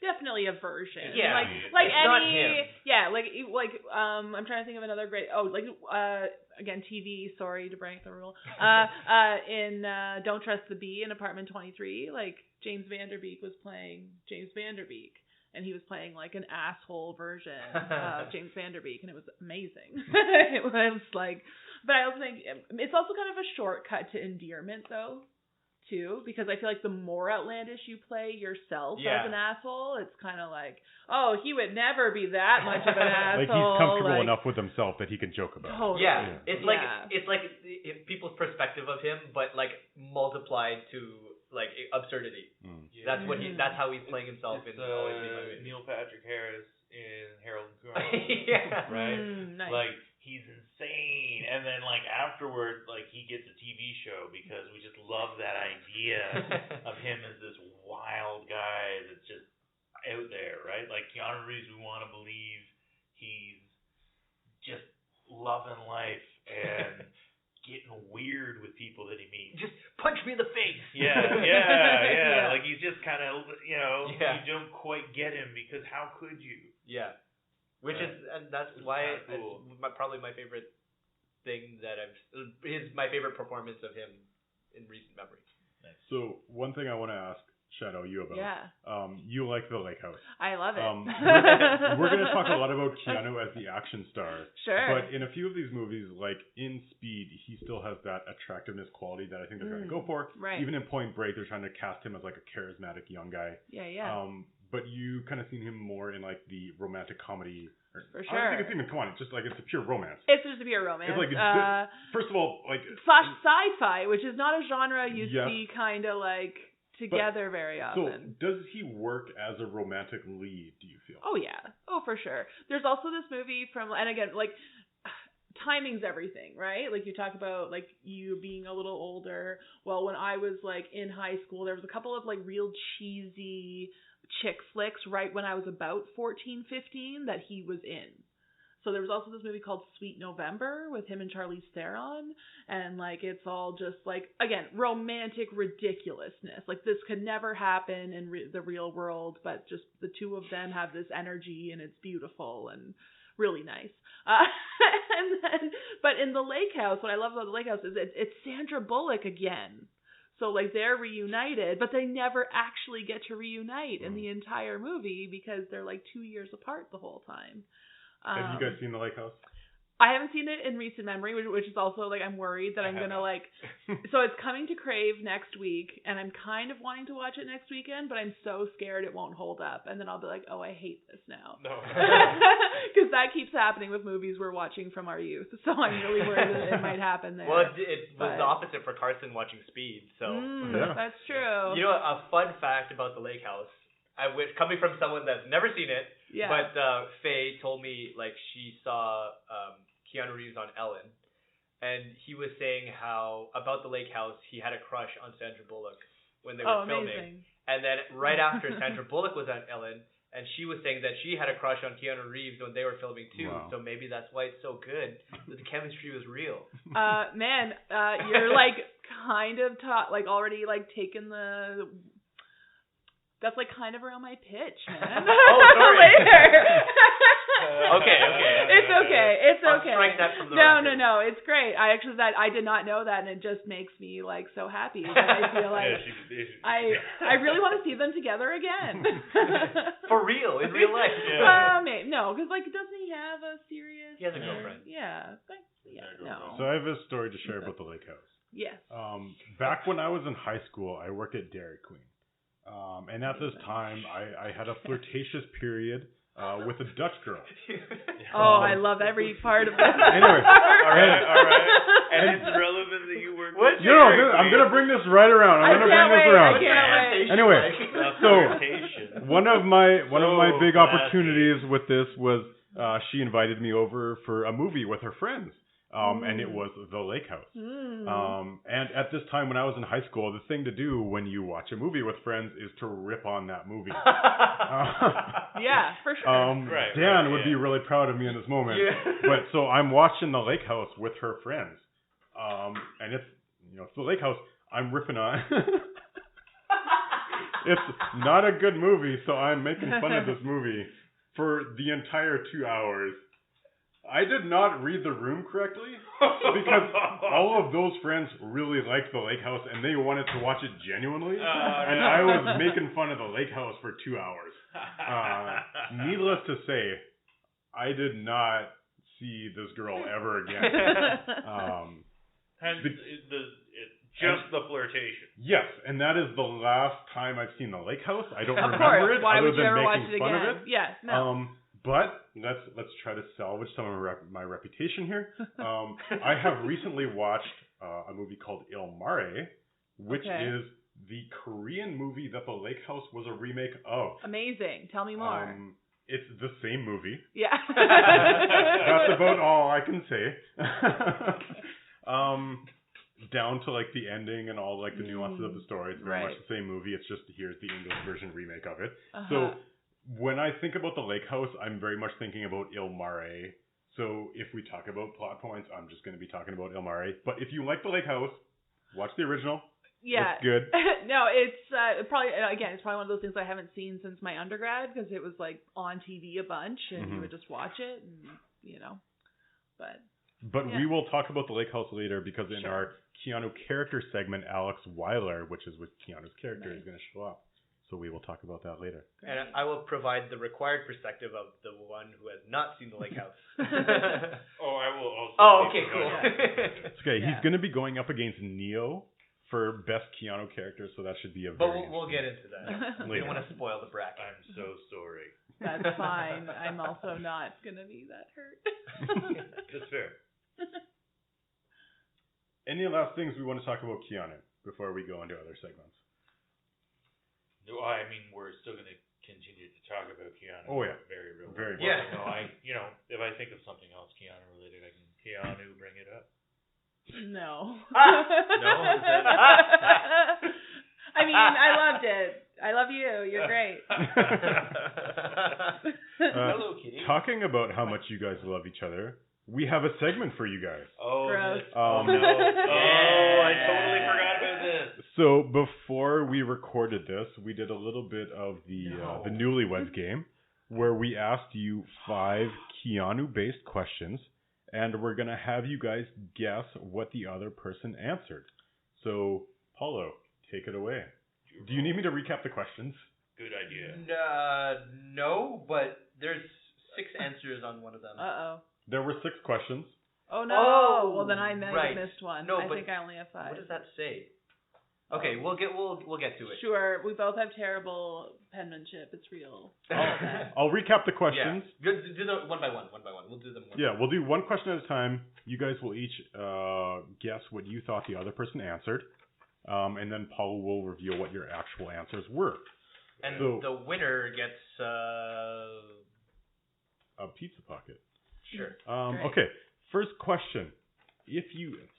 Definitely a version. Yeah. Like It's any. not him. Yeah. Like I'm trying to think of another great. Oh, like again TV. Sorry to break the rule. In Don't Trust the Bee in Apartment 23, like James Van Der Beek was playing James Van Der Beek. And he was playing like an asshole version of James Van Der Beek, and it was amazing. It was like, but I also think it's also kind of a shortcut to endearment, though, too, because I feel like the more outlandish you play yourself as an asshole, it's kind of like, oh, he would never be that much of an asshole. Like he's comfortable enough with himself that he can joke about it. Totally. Yeah. It's like people's perspective of him, but like multiplied to like absurdity. Yeah. That's how he's playing himself in Always Be My Maybe. Neil Patrick Harris in Harold and Kumar. Yeah. Right? Nice. Like, he's insane. And then, like, afterward, like, he gets a TV show because we just love that idea of him as this wild guy that's just out there, right? Like, Keanu Reeves, we want to believe he's just loving life and getting weird with people that he meets. Just punch me in the face. Yeah. Like, he's just kind of, you don't quite get him because how could you? Yeah. Which is, and that's why cool. it's probably my favorite thing that my favorite performance of him in recent memory. Nice. So, one thing I want to ask Shadoe you about. Yeah. You like The Lake House. I love it. We're going to talk a lot about Keanu as the action star. Sure. But in a few of these movies, like in Speed, he still has that attractiveness quality that I think they're trying to go for. Right. Even in Point Break, they're trying to cast him as like a charismatic young guy. Yeah. But you kind of seen him more in like the romantic comedy. For I sure. don't think it's even, come on, it's just like it's a pure romance. It's just a pure romance. It's like, first of all, like. Slash sci-fi, which is not a genre you Yes. see kind of like together very So, often. does he work as a romantic lead, do you feel? Oh yeah. Oh, for sure. There's also this movie from, and again, like, timing's everything, right? Like, you talk about, like, you being a little older. Well, when I was, like, in high school, there was a couple of, like, real cheesy chick flicks right when I was about 14, 15 that he was in. So there was also this movie called Sweet November with him and Charlize Theron, and like it's all just like, again, romantic ridiculousness. Like this could never happen in the real world, but just the two of them have this energy and it's beautiful and really nice. But in the lake house, what I love about the lake house is it's Sandra Bullock again. So like they're reunited, but they never actually get to reunite in the entire movie because they're like 2 years apart the whole time. Have you guys seen the lake house? I haven't seen it in recent memory, which is also like I'm worried that I'm gonna like. So it's coming to Crave next week, and I'm kind of wanting to watch it next weekend, but I'm so scared it won't hold up, and then I'll be like, oh, I hate this now. No. Because that keeps happening with movies we're watching from our youth, so I'm really worried that it might happen there. Well, it was the opposite for Carson watching Speed, so. That's true. You know, a fun fact about the lake house. I wish, coming from someone that's never seen it, but Faye told me like she saw Keanu Reeves on Ellen, and he was saying how about the lake house he had a crush on Sandra Bullock when they were filming, and then right after Sandra Bullock was on Ellen, and she was saying that she had a crush on Keanu Reeves when they were filming too. Wow. So maybe that's why it's so good. The chemistry was real. Man, you're like kind of already like taking the. That's like kind of around my pitch, man. Oh, sorry. Okay. It's okay. I'll strike that from the record. No. It's great. I did not know that, and it just makes me like so happy. That I feel like I really want to see them together again. For real, in real life. No, because like doesn't he have a serious? He has a girlfriend. Yeah, but no. So I have a story to share about the lake house. Yes. Back when I was in high school, I worked at Dairy Queen. And at this time, I had a flirtatious period with a Dutch girl. I love every part of this. Anyway, all right. And it's relevant that you work. I'm gonna bring this right around. I can't wait. Anyway, so one of my big opportunities with this was she invited me over for a movie with her friends. And it was The Lake House. And at this time when I was in high school, the thing to do when you watch a movie with friends is to rip on that movie. Yeah, for sure. Dan would be really proud of me in this moment. Yeah. But so I'm watching The Lake House with her friends. And it's The Lake House. I'm ripping on. It's not a good movie, so I'm making fun of this movie for the entire 2 hours. I did not read the room correctly because all of those friends really liked the lake house and they wanted to watch it genuinely. And I was making fun of the lake house for 2 hours. Needless to say, I did not see this girl ever again. Just the flirtation. Yes, and that is the last time I've seen the lake house. I don't remember course. it Why other would you than ever watch making it fun again? of it. Yeah, no. But let's try to salvage some of my reputation here. I have recently watched a movie called Il Mare, which is the Korean movie that The Lake House was a remake of. Amazing. Tell me more. It's the same movie. Yeah. That's about all I can say. Down to like the ending and all like the nuances of the story. It's very much the same movie. It's just here's the English version remake of it. So when I think about the lake house, I'm very much thinking about Il Mare. So if we talk about plot points, I'm just going to be talking about Il Mare. But if you like the lake house, watch the original. Yeah. It's good. No, it's probably one of those things I haven't seen since my undergrad because it was like on TV a bunch and you would just watch it and, But we will talk about the lake house later because in our Keanu character segment, Alex Weiler, which is with Keanu's character, is going to show up. So we will talk about that later. And I will provide the required perspective of the one who has not seen the lake house. I will also. Oh, okay, cool. Okay, he's going to be going up against Neo for best Keanu character, so that should be a very. But we'll get into that. We don't want to spoil the bracket. I'm so sorry. That's fine. I'm also not going to be that hurt. That's fair. Any last things we want to talk about Keanu before we go into other segments? No, I mean we're still going to continue to talk about Keanu. Oh yeah, very real. Very. Yeah. No, if I think of something else Keanu related, I can Keanu bring it up. No. No. I mean, I loved it. I love you. You're great. Hello, Kitty. Talking about how much you guys love each other, we have a segment for you guys. Oh, gross. Oh no. I totally forgot about this. So before we recorded this, we did a little bit of the Newlyweds game. where we asked you 5 Keanu-based questions, and we're going to have you guys guess what the other person answered. So, Paulo, take it away. Do you need me to recap the questions? Good idea. No, but there's 6 answers on one of them. Uh-oh. There were 6 questions. Oh, no. Oh, well, then I might right. have missed one. No, I but think I only have 5. What does that say? Okay, we'll get to it. Sure. We both have terrible penmanship. It's real. I'll recap the questions. Yeah. Do them one by one. We'll do them one by one. We'll do one question at a time. You guys will each guess what you thought the other person answered. And then Paul will reveal what your actual answers were. And so, the winner gets a pizza pocket. Sure. Okay. First question.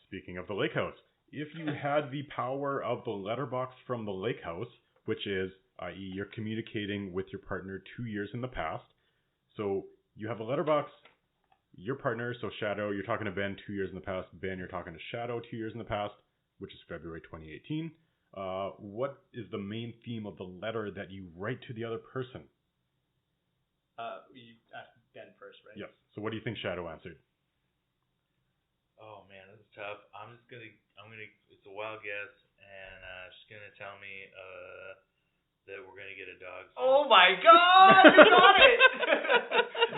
Speaking of the lake house, if you had the power of the letterbox from the lake house, which is, i.e., you're communicating with your partner 2 years in the past. So you have a letterbox, your partner, so Shadoe, you're talking to Ben 2 years in the past. Ben, you're talking to Shadoe 2 years in the past, which is February 2018. What is the main theme of the letter that you write to the other person? You asked Ben first, right? Yes. So what do you think Shadoe answered? Oh man, this is tough. It's a wild guess, and she's gonna tell me that we're gonna get a dog soon. Oh my God, you got it!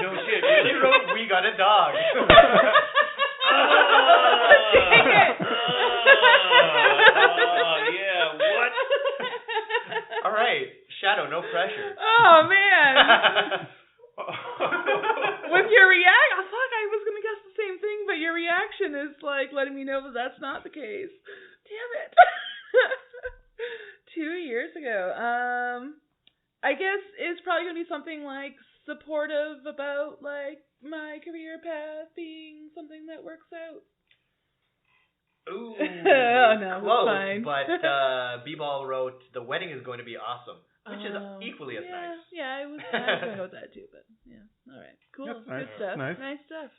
No shit, really wrote "We got a dog." Yeah, what? All right, Shadoe, no pressure. Oh man. With your reaction, I was gonna guess the same thing, but your reaction is like letting me know that that's not the case. Damn it. 2 years ago. I guess it's probably gonna be something like supportive about like my career path being something that works out. Ooh, oh no, close. Fine. But B-Ball wrote "The wedding is going to be awesome," which is equally as nice. Yeah, I was going to go with that too, but yeah. All right, cool. That's nice. Good stuff. Nice. Nice stuff.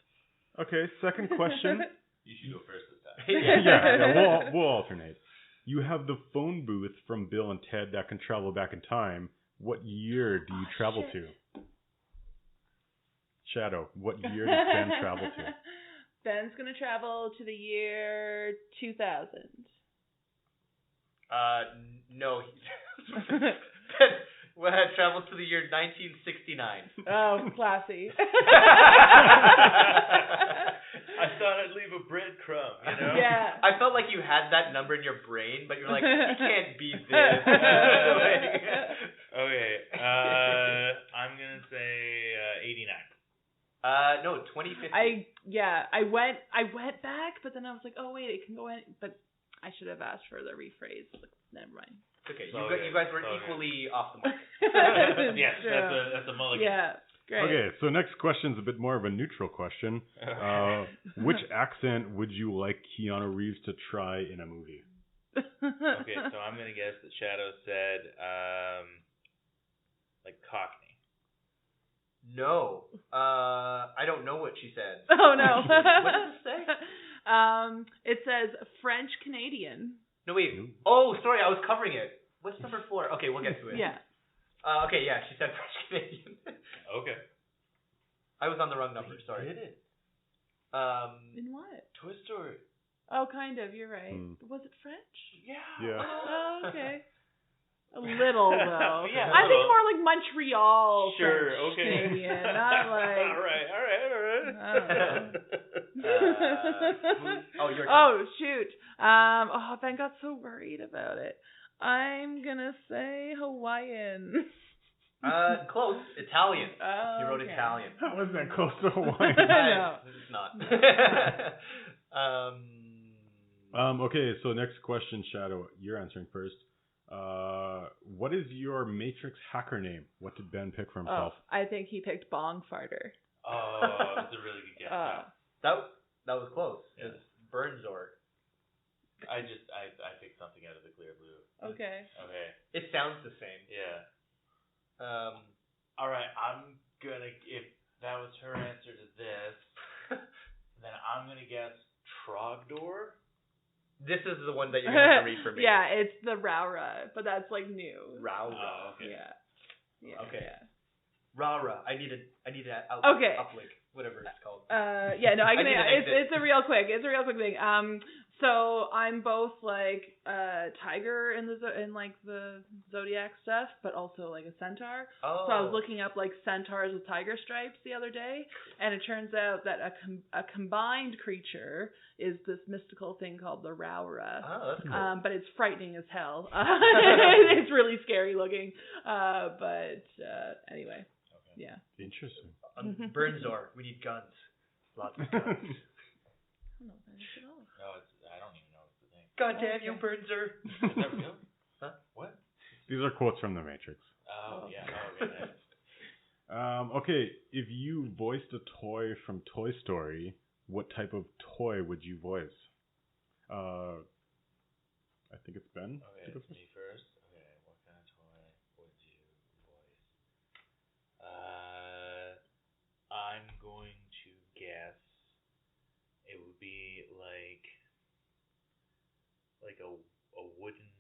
Okay, second question. You should go first this time. yeah, we'll alternate. You have the phone booth from Bill and Ted that can travel back in time. What year do you travel to? Shadoe, what year does Ben travel to? Ben's going to travel to the year 2000. No. Ben travels to the year 1969. Oh, classy. I thought I'd leave a breadcrumb, you know? Yeah. I felt like you had that number in your brain, but you're like, you can't beat this. Okay. I'm going to say 89. No, 2050. I went back, but then I was like, oh wait, it can go in, but I should have asked for the rephrase. Never mind. It's okay. So you guys were equally off the mark. Yes, that's a mulligan. Yeah, great. Okay, so next question's a bit more of a neutral question. Which accent would you like Keanu Reeves to try in a movie? Okay, so I'm going to guess that Shadoe said, like Cockney. No. I don't know what she said. Oh no. What does it say? It says French Canadian. No, wait. Oh, sorry, I was covering it. What's number 4? Okay, we'll get to it. Yeah. Okay, yeah, she said French Canadian. Okay. I was on the wrong number, sorry. Did it? In what? Toy Story. Oh, kind of. You're right. Was it French? Yeah. Oh, okay. A little though. Yeah, I think more like Montreal. Sure. French Okay. Canadian, not like. All right. I don't know. Oh, your turn. Oh shoot. Ben got so worried about it. I'm gonna say Hawaiian. Close. Italian. Oh, You wrote okay. Italian. How was that close to Hawaii? No. It's not. Okay, so next question, Shadoe. You're answering first. What is your Matrix hacker name? What did Ben pick for himself? I think he picked Bong Farter. Oh, that's a really good guess. That was close. Yeah. It's Burnzor. I picked something out of the clear blue. Okay. Okay. It sounds the same. Yeah. All right. I'm gonna, if that was her answer to this, then I'm gonna guess Trogdor. This is the one that you're gonna have to read for me. Yeah, it's the Raura, but that's like new. Raura. Oh, okay. Yeah. Okay. Yeah. Rara. I need a Okay. uplink, whatever it's called. Yeah, no, I can. I need an exit. It's a real quick thing. So I'm both like tiger in like the zodiac stuff, but also like a centaur. Oh. So I was looking up like centaurs with tiger stripes the other day, and it turns out that a combined creature is this mystical thing called the Raura. Oh, that's cool. But it's frightening as hell. It's really scary looking. But anyway, yeah. Interesting. Burnzor, we need guns. Lots of guns. I don't know that at all. No, I don't even know it's the thing. God damn you, Burnzor. Is that real? Huh? What? These are quotes from The Matrix. Oh, yeah. Oh, okay. Nice. Okay, if you voiced a toy from Toy Story, what type of toy would you voice? I think it's Ben. Okay, it's me first. Okay, what kind of toy would you voice? I'm going to guess it would be like a wooden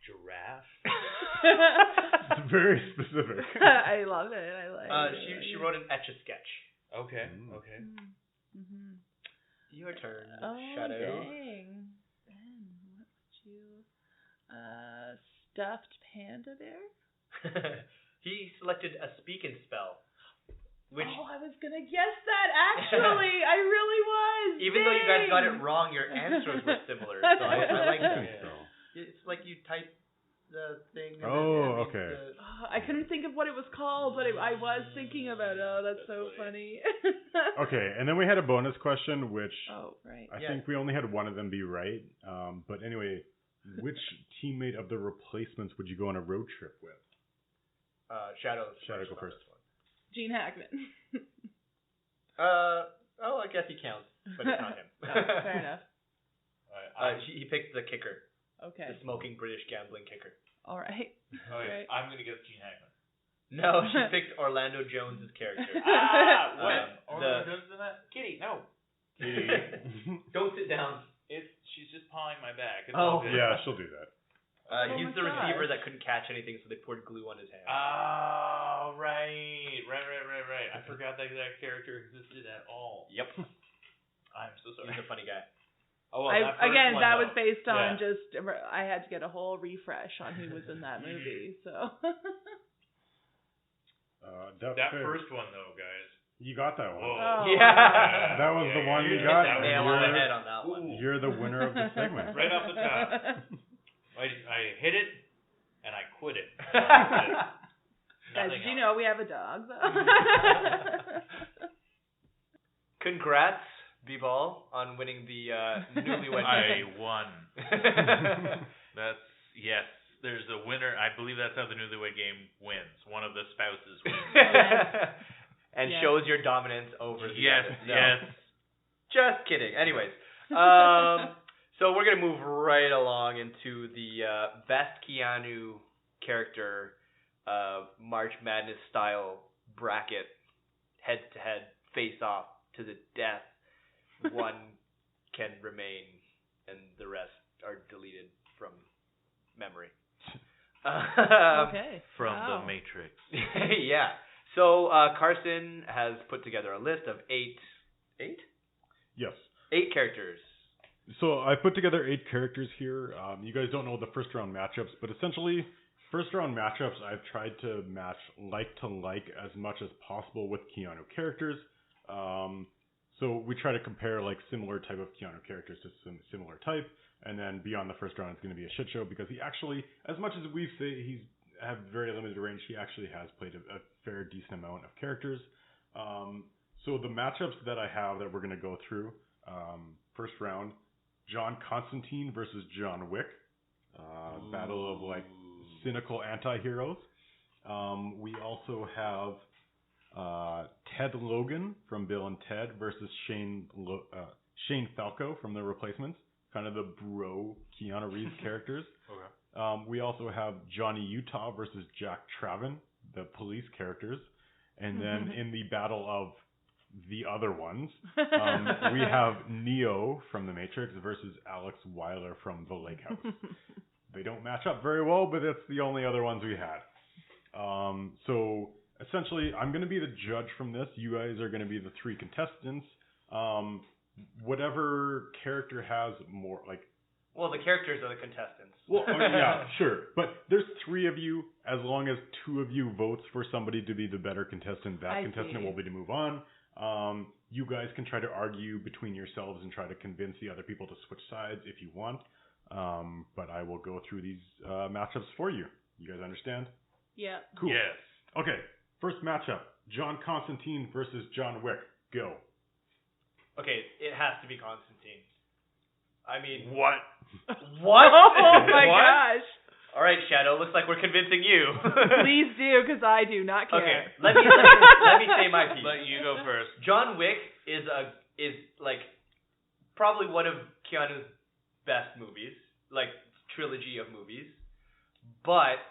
giraffe. It's very specific. I love it. I like it. She wrote an Etch-a-Sketch. Okay. Mm. Okay. Mm-hmm. Your turn, Oh, Shadow. dang. Ben, what would you... stuffed panda bear? He selected a speak and spell, which I was gonna guess that, actually. I really was. even though you guys got it wrong, your answers were similar. So I like that. It's like you type the thing. And Oh, then okay. I couldn't think of what it was called, but I was thinking about it. Oh, that's so funny. Okay, and then we had a bonus question, which Oh, right. I think we only had one of them be right. But anyway, which teammate of the Replacements would you go on a road trip with? Shadow Go first. Gene Hackman. I guess he counts, but it's not him. Oh, fair enough. He picked the kicker, Okay. the smoking British gambling kicker. All right. Okay. Right. I'm gonna guess Gene Hackman. No, she picked Orlando Jones' character. What? The- Orlando Jones in that? Kitty, no. Don't sit down. She's just pawing my back. It's Oh. all good. Yeah, she'll do that. Oh He's my the receiver gosh. that couldn't catch anything, so they poured glue on his hand. Oh, right. I forgot that character existed at all. Yep. I'm so sorry. He's a funny guy. Oh, well, that first Again, one, that though. was based on Yeah. just I had to get a whole refresh on who was in that movie. So. That first one, though, guys. You got that one. Whoa. Oh. Yeah. That was the one you hit got. that Nail one on the You're- head on that one. Ooh. You're the winner of the segment. Right off the top. I hit it, and I quit it. Guys, Nothing did you else. know we have a dog? Congrats, B-Ball, on winning the newlywed I game. won. That's, yes. There's a winner. I believe that's how the newlywed game wins. One of the spouses wins. And Yes. shows your dominance over the Yes, other. No. yes. Just kidding. Anyways, so we're gonna move right along into the best Keanu character March Madness style bracket, head to head, face off to the death. One can remain, and the rest are deleted from memory. Okay. From Wow. the Matrix. Yeah. So Carson has put together a list of eight Yes. characters. So I put together 8 characters here. You guys don't know the first round matchups, but essentially, first round matchups I've tried to match like to like as much as possible with Keanu characters. So we try to compare like similar type of Keanu characters to similar type, and then beyond the first round it's going to be a shit show because he actually, as much as we say he's have very limited range, he actually has played a fair decent amount of characters. So the matchups that I have that we're going to go through, first round, John Constantine versus John Wick. Battle of like cynical anti-heroes. We also have Ted Logan from Bill and Ted versus Shane Falco from The Replacements. Kind of the bro Keanu Reeves characters. Okay. We also have Johnny Utah versus Jack Traven, the police characters. And then in the battle of the other ones, we have Neo from The Matrix versus Alex Weiler from The Lake House. They don't match up very well, but that's the only other ones we had. So essentially, I'm going to be the judge from this. You guys are going to be the 3 contestants. Whatever character has more, like... Well, the characters are the contestants. Well, yeah, sure. But there's 3 of you. As long as 2 of you votes for somebody to be the better contestant, that contestant will be to move on. You guys can try to argue between yourselves and try to convince the other people to switch sides if you want. But I will go through these matchups for you. You guys understand? Yeah. Cool. Yes. Okay, first matchup. John Constantine versus John Wick. Go. Okay, it has to be Constantine. I mean... What? What? Oh my What? gosh. All right, Shadow, looks like we're convincing you. Please do, because I do not care. Okay, let me say my piece. Let you go first. John Wick is like probably one of Keanu's best movies, like trilogy of movies. But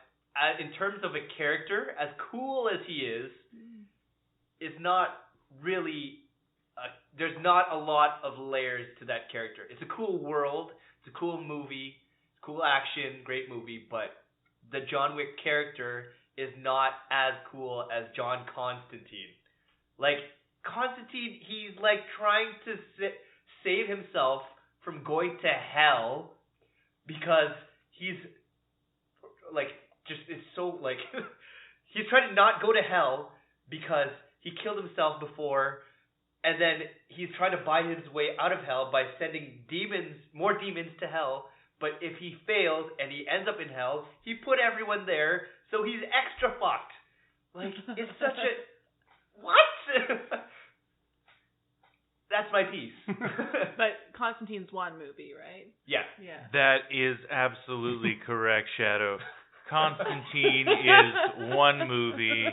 in terms of a character, as cool as he is not really. There's not a lot of layers to that character. It's a cool world. It's a cool movie. Cool action, great movie, but the John Wick character is not as cool as John Constantine. Like, Constantine, he's like trying to save himself from going to hell because he's like, just is so like, he's trying to not go to hell because he killed himself before, and then he's trying to buy his way out of hell by sending more demons to hell. But if he fails and he ends up in hell, he put everyone there, so he's extra fucked. Like, it's such a... What? That's my piece. But Constantine's one movie, right? Yeah. Yeah. That is absolutely correct, Shadow. Constantine is one movie,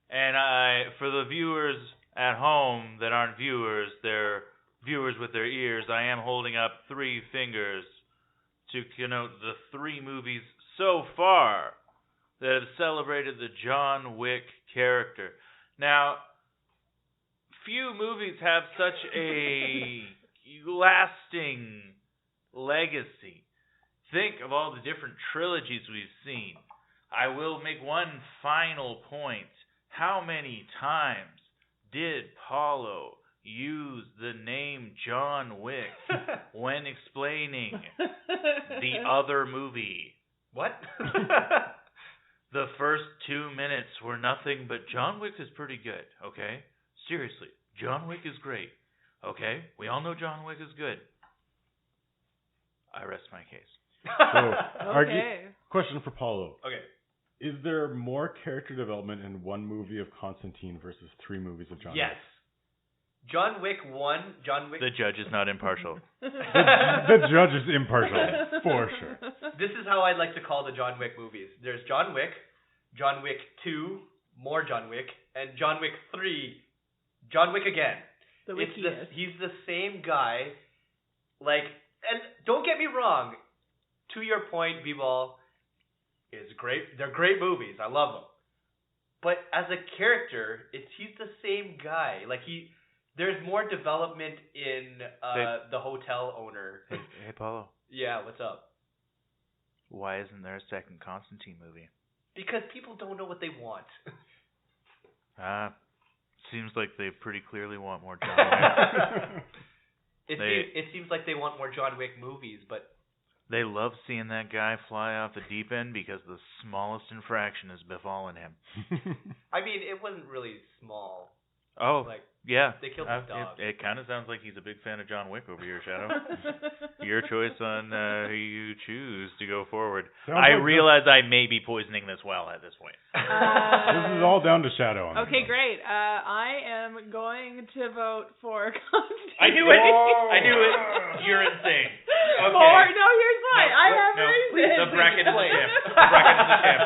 and for the viewers at home that aren't viewers, they're viewers with their ears, I am holding up 3 fingers to connote the 3 movies so far that have celebrated the John Wick character. Now, few movies have such a lasting legacy. Think of all the different trilogies we've seen. I will make one final point. How many times did Paulo use the name John Wick when explaining the other movie? What? The first 2 minutes were nothing but John Wick is pretty good, okay? Seriously, John Wick is great, okay? We all know John Wick is good. I rest my case. Okay. Question for Paulo. Okay. Is there more character development in one movie of Constantine versus 3 movies of John Yes. Wick? John Wick 1, John Wick... The judge is not impartial. The judge is impartial, for sure. This is how I'd like to call the John Wick movies. There's John Wick 2, more John Wick, and John Wick 3, John Wick again. The wickiest. He's the same guy. Like, and don't get me wrong, to your point, B-Ball is great. They're great movies. I love them. But as a character, he's the same guy. Like, there's more development in the hotel owner. Hey, Paulo. Yeah, what's up? Why isn't there a second Constantine movie? Because people don't know what they want. Seems like they pretty clearly want more John Wick. It seems like they want more John Wick movies, but... They love seeing that guy fly off the deep end because the smallest infraction has befallen him. I mean, it wasn't really small. Oh, Like, yeah. they killed his dog. It kind of sounds like he's a big fan of John Wick over here, Shadow. Your choice on who you choose to go forward. I realize I may be poisoning this well at this point. This is all down to Shadow. Okay, great. I am going to vote for Constantine. I knew it! I knew it! You're insane. Okay. No, here's why. I have reasons. The bracket is the champ. The bracket is the champ.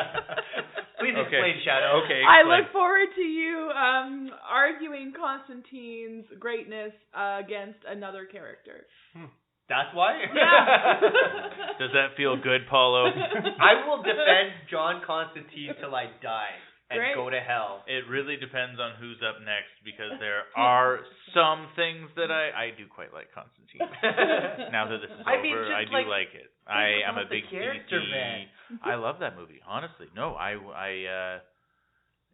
Please explain, Shadow. Okay, I explain. look forward to you arguing Constantine's greatness against another character. That's why? Yeah. Does that feel good, Paulo? I will defend John Constantine till I die and Great. go to hell. It really depends on who's up next because there are some things that I do quite like Constantine. Now that this is over, I do like it. I am a big character, DC. man. I love that movie, honestly. No,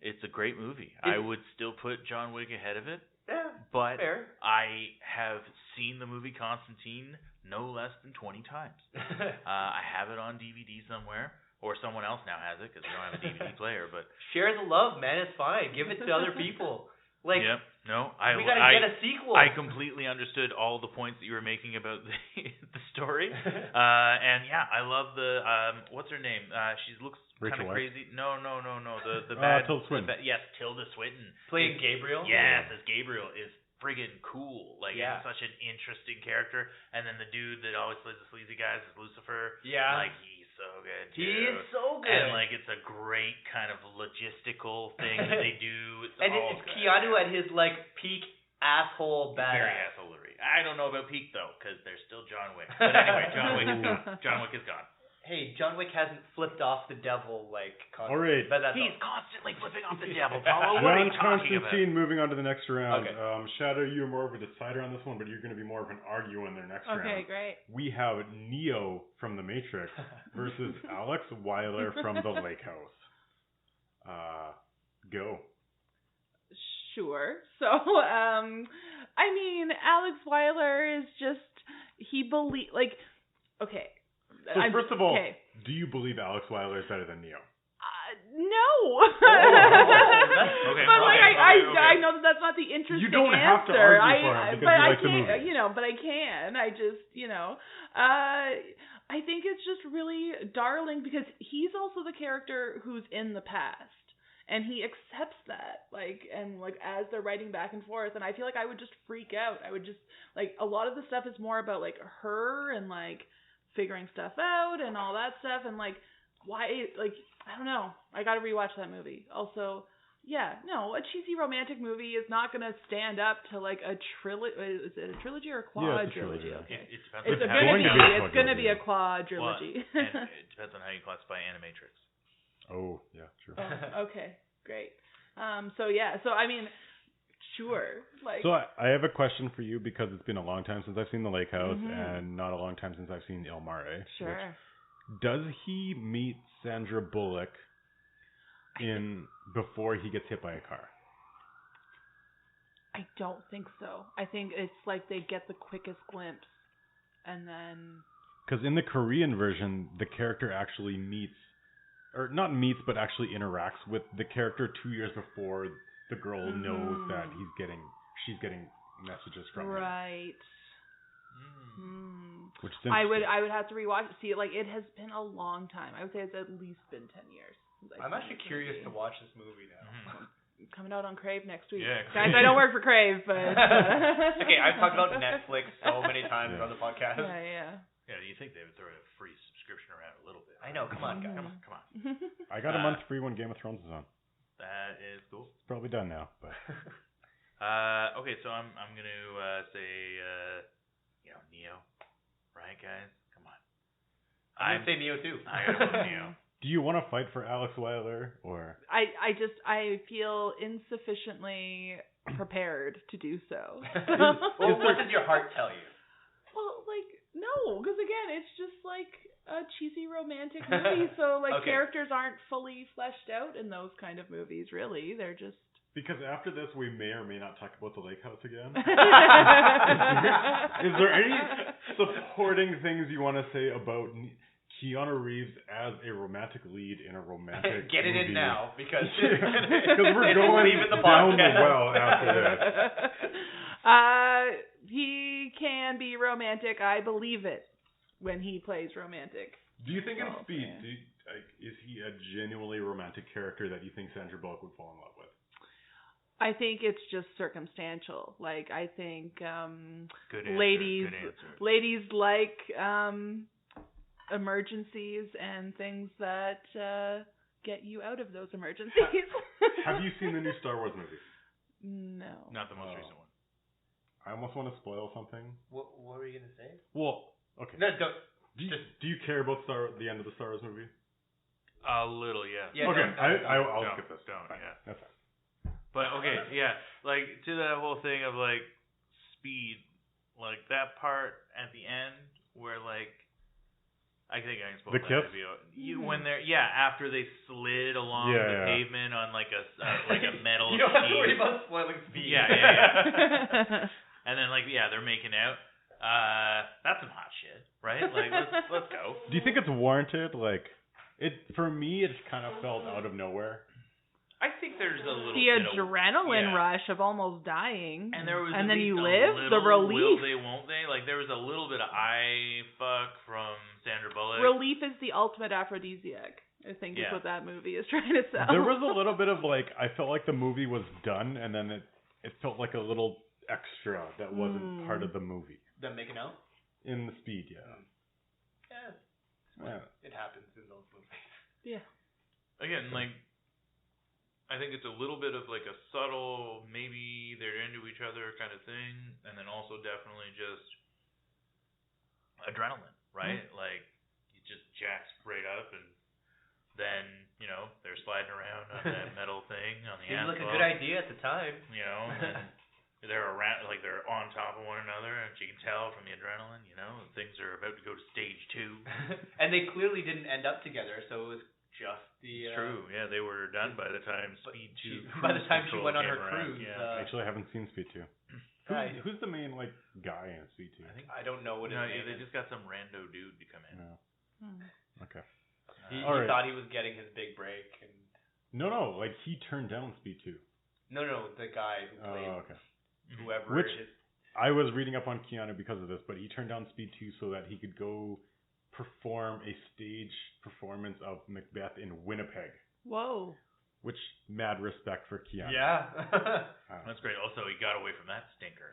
It's a great movie. I It's- would still put John Wick ahead of it, Yeah, but fair. I have seen the movie Constantine no less than 20 times. I have it on DVD somewhere, or someone else now has it because we don't have a DVD player. But Share the love, man. It's fine. Give it to other people. Like, yep, no, we gotta get a sequel. I completely understood all the points that you were making about the story, and yeah, I love the what's her name? She looks kind Rachel of Weisz? crazy. No, the bad. Tilda Swinton. Yes, Tilda Swinton. Playing Gabriel. Yes, as Gabriel is friggin' cool. Like, Yeah. it's such an interesting character. And then the dude that always plays the sleazy guys is Lucifer. Yeah. Like, he's so good too. He is so good. And like, it's a great kind of logistical thing that they do. It's and all it's good. Keanu at his like peak asshole badass. Very assholery. I don't know about peak though, because there's still John Wick. But anyway, John Wick is gone. John Wick is gone. Hey, John Wick hasn't flipped off the devil like All right. But that's He's all. constantly flipping off the devil, Paulo. What are you John talking about? Constantine, moving on to the next round. Okay. Shadow, you're more of a decider on this one, but you're going to be more of an arguer in their next round. Okay, great. We have Neo from The Matrix versus Alex Weiler from The Lake House. Go. Sure. So, I mean, Alex Weiler is just, okay. So first of all, okay. do you believe Alex Weiler is better than Neo? No. Okay, But like okay. I know that that's not the interesting You don't have to answer. argue for him because but you I like the can't, movie. but I can. I just, I think it's just really darling because he's also the character who's in the past. And he accepts that, as they're writing back and forth, and I feel like I would just freak out. I would just, a lot of the stuff is more about, her and, figuring stuff out and all that stuff, and, why, I don't know. I gotta rewatch that movie. Also, yeah, no, a cheesy romantic movie is not gonna stand up to, a trilogy. Is it a trilogy or a quadrilogy? Yeah, it's a trilogy. Okay. It depends It's on how going you to be a it's gonna be a quadrilogy. quadrilogy. and it depends on how you classify Animatrix. Oh, yeah, true. Oh, okay, great. So I mean, sure. So I have a question for you because it's been a long time since I've seen The Lake House Mhm. and not a long time since I've seen Il Mare. Sure. Does he meet Sandra Bullock before he gets hit by a car? I don't think so. I think it's they get the quickest glimpse, and then. Because in the Korean version, the character actually not meets, but actually interacts with the character 2 years before the girl knows that she's getting messages from him. Right. Which is I would have to rewatch it. See, it has been a long time. I would say it's at least been 10 years. I'm actually curious to watch this movie now. Coming out on Crave next week. Yeah, Guys, I don't work for Crave, but. Okay, I've talked about Netflix so many times on the podcast. Yeah. Yeah, you think they would throw a free subscription around a little bit? I know, come on, guys. Come on. I got a month free when Game of Thrones is on. That is cool. It's probably done now, but Okay, so I'm gonna say Neo, right, guys? Come on. I'm gonna say Neo too. I gotta go Neo. do you want to fight for Alex Weiler or? I feel insufficiently prepared to do so. Well, what does your heart tell you? Well, no, because again, it's just a cheesy romantic movie, so Okay. characters aren't fully fleshed out in those kind of movies, really. They're just. Because after this, we may or may not talk about The Lake House again. Is Is there any supporting things you want to say about Keanu Reeves as a romantic lead in a romantic Get it movie? in now, because we're going leaving the down the podcast. well after this. He can be romantic. I believe it when he plays romantic. Do you think in Oh, Speed, okay. is he a genuinely romantic character that you think Sandra Bullock would fall in love with? I think it's just circumstantial. I think Good answer. ladies Good answer. ladies like emergencies and things that get you out of those emergencies. Have you seen the new Star Wars movie? No. Not the most Oh. recent one. I almost want to spoil something. What were you gonna say? Well, okay. No, don't. Do you care about the end of the Star Wars movie? A little, yeah. Yeah, okay, I'll Don't, skip this. don't, Fine. yeah. That's fine. But okay, yeah, to that whole thing of Speed, that part at the end where I think I spoke The kiss? when they're after they slid along the pavement on like a metal You don't have to sheet. worry about spoiling Speed. Yeah. And then they're making out. That's some hot shit, right? Like let's go. Do you think it's warranted? Like for me, it kind of felt out of nowhere. I think there's a little the bit adrenaline rush of almost dying, and there was then you live. The relief. Will they? Won't they? Like there was a little bit of eye fuck from Sandra Bullock. Relief is the ultimate aphrodisiac. I think is what that movie is trying to sell. There was a little bit of I felt like the movie was done, and then it felt like a little extra that wasn't part of the movie. Them making out? In the Speed, Yeah. It happens in those movies. Yeah. Again, I think it's a little bit of a subtle, maybe they're into each other kind of thing, and then also definitely just adrenaline, right? You just jack straight up, and then they're sliding around on that metal thing on the asphalt. Seemed like a good idea at the time. And they're around, they're on top of one another, and you can tell from the adrenaline, things are about to go to stage 2. And they clearly didn't end up together, so it was just the. True. Yeah, they were done by the time Speed 2. By the time she went on her cruise. Actually, I haven't seen Speed 2. Who's the main guy in Speed 2? I don't know what his name is. They just got some rando dude to come in. No. Okay. He thought he was getting his big break, and. No. He turned down Speed 2. No, the guy who played. Oh, okay. Whoever. I was reading up on Keanu because of this, but he turned down Speed 2 so that he could go perform a stage performance of Macbeth in Winnipeg. Whoa. Which, mad respect for Keanu. Yeah. That's great. Also, he got away from that stinker.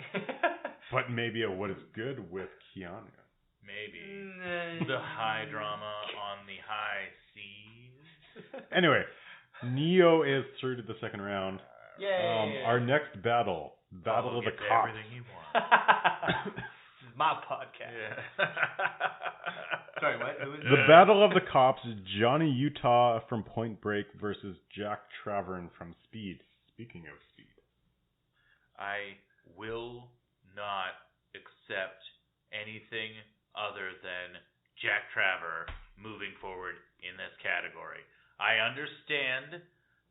But maybe it was good with Keanu. Maybe. The high drama on the high seas. Anyway, Neo is through to the second round. Yay. Our next battle of the cops. Everything he wants. This is my podcast. Yeah. Sorry, what? Who is The Battle of the Cops, Johnny Utah from Point Break versus Jack Travern from Speed. Speaking of Speed. I will not accept anything other than Jack Travern moving forward in this category. I understand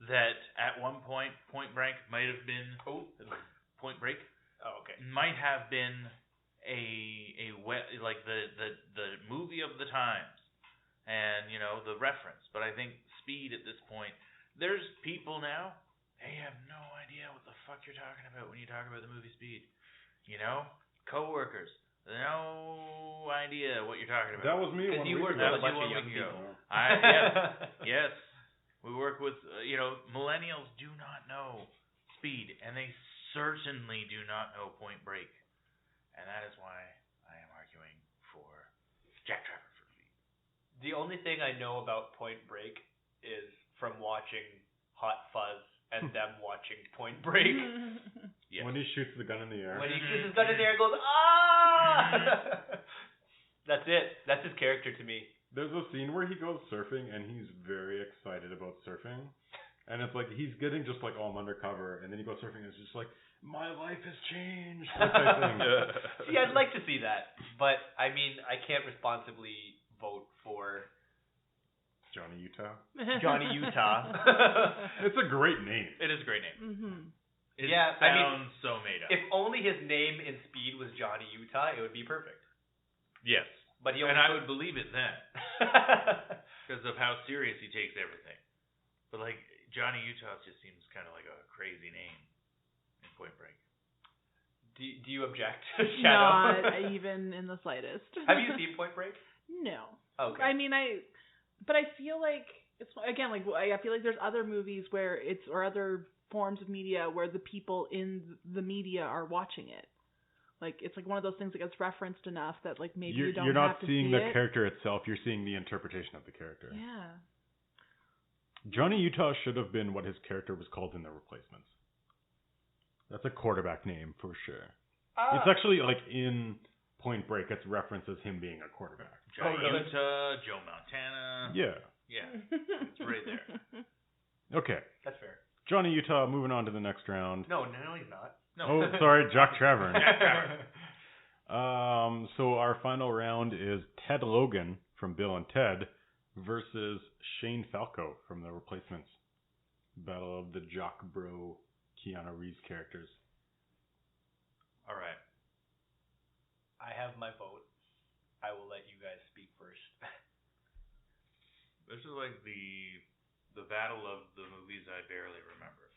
that at one point Point Break might have been Point Break. Oh, okay. Might have been the movie of the times, and the reference. But I think Speed at this point, there's people now, they have no idea what the fuck you're talking about when you talk about the movie Speed. Coworkers, no idea what you're talking about. That was me. Because you worked with a bunch of young people. Yes. We work with, millennials do not know Speed, and they certainly do not know Point Break. And that is why I am arguing for Jack Travern for Speed. The only thing I know about Point Break is from watching Hot Fuzz and them watching Point Break. Yes. When he shoots the gun in the air. When he shoots his gun in the air and goes, ah! That's it. That's his character to me. There's a scene where he goes surfing and he's very excited about surfing. And it's he's getting just all undercover, and then he goes surfing and it's just my life has changed. That type thing. See, I'd like to see that. But, I mean, I can't responsibly vote for Johnny Utah. Johnny Utah. It's a great name. It is a great name. Mm-hmm. It sounds so made up. If only his name in Speed was Johnny Utah, it would be perfect. Yes. But I would believe it then. Because of how serious he takes everything. But Johnny Utah just seems kind of like a crazy name in Point Break. Do you object, Shadoe? Not even in the slightest. Have you seen Point Break? No. Okay. I mean, but I feel like it's again I feel like there's other movies where or other forms of media where the people in the media are watching it. It's one of those things that gets referenced enough that maybe you don't you're not have to seeing see the it. character itself, you're seeing the interpretation of the character. Yeah. Johnny Utah should have been what his character was called in The Replacements. That's a quarterback name for sure. It's actually in Point Break, it's referenced as him being a quarterback. Johnny Utah, Joe Montana. Yeah. It's right there. Okay. That's fair. Johnny Utah moving on to the next round. No, he's not. No. Oh, sorry, Jack Travern. Jack Travern. So our final round is Ted Logan from Bill and Ted versus Shane Falco from The Replacements. Battle of the Jock Bro Keanu Reeves characters. All right. I have my vote. I will let you guys speak first. This is like the battle of the movies I barely remember.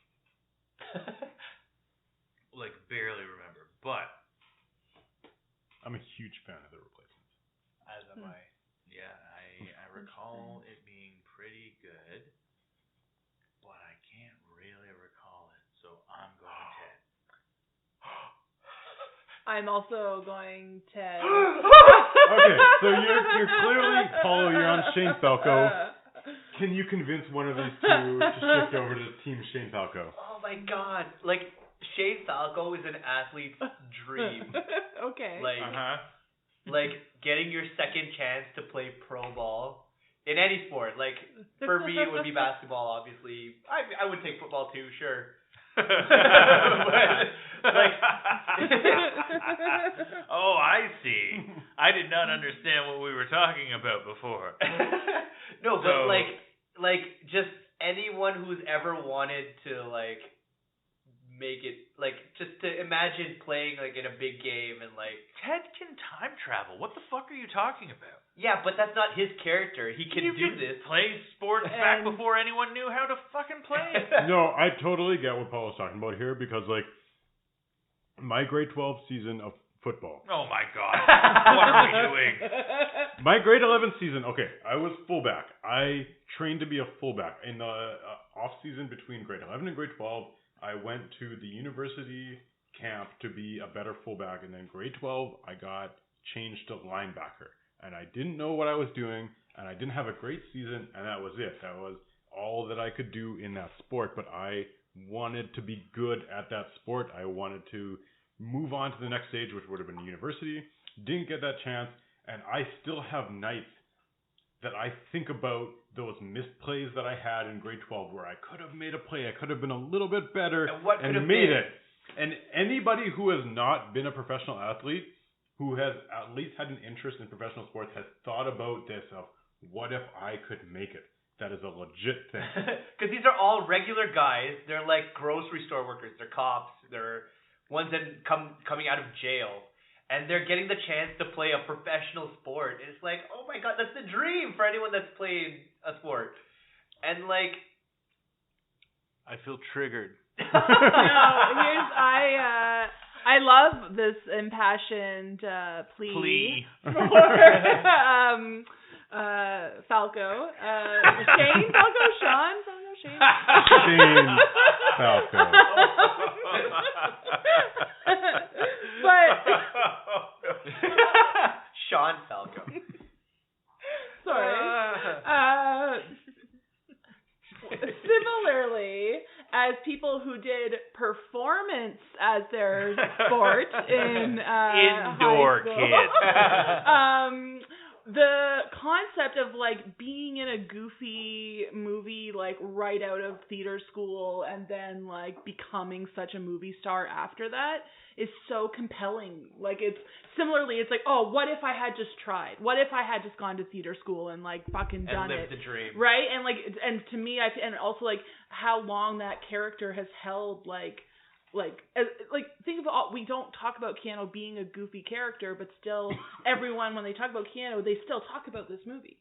Like, barely remember. But I'm a huge fan of The Replacements. As am I. yeah, I recall it being pretty good, but I can't really recall it. So I'm going Ted. I'm also going Ted. Okay, so you're clearly, Paulo, you're on Shane Falco. Can you convince one of these two to shift over to Team Shane Falco? Oh my god. Like, Shane Falco is an athlete's dream. Okay. Like, like getting your second chance to play pro ball in any sport. Like, for me, it would be basketball, obviously. I would take football too, sure. But, like, oh, I see. I did not understand what we were talking about before. No, but like just anyone who's ever wanted to like make it, like, just to imagine playing like in a big game and like Ted can time travel. What the fuck are you talking about? yeah, but that's not his character. He can do this. Play sports back before anyone knew how to fucking play it. No, I totally get what Paulo's talking about here because, like, my grade 12 season of football. Oh my god. What are we doing? My grade 11 season, okay, I was fullback. I trained to be a fullback. In the off season between grade 11 and grade 12, I went to the university camp to be a better fullback. And then grade 12, I got changed to linebacker. And I didn't know what I was doing, and I didn't have a great season, and that was it. That was all that I could do in that sport, but I wanted to be good at that sport. I wanted to move on to the next stage, which would have been university. Didn't get that chance, and I still have nights that I think about those missed plays that I had in grade 12 where I could have made a play, I could have been a little bit better and made it. And anybody who has not been a professional athlete, who has at least had an interest in professional sports, has thought about this of, what if I could make it? That is a legit thing. Because these are all regular guys. They're like grocery store workers. They're cops. They're ones that coming out of jail. And they're getting the chance to play a professional sport. It's like, oh my god, that's the dream for anyone that's played a sport. And like, I feel triggered. I love this impassioned plea. For Falco. Shane Falco? Sean Falco? Shane? Shane Falco. But Sean Falco. Sorry. Similarly, as people who did performance as their sport in indoor high school, kid. the concept of like being in a goofy movie like right out of theater school and then like becoming such a movie star after that is so compelling. Like it's like, oh, what if I had just tried? What if I had just gone to theater school and like fucking done and lived it? the dream. Right? And like, and to me, and also like how long that character has held like think of all, we don't talk about Keanu being a goofy character, but still everyone, when they talk about Keanu, they still talk about this movie.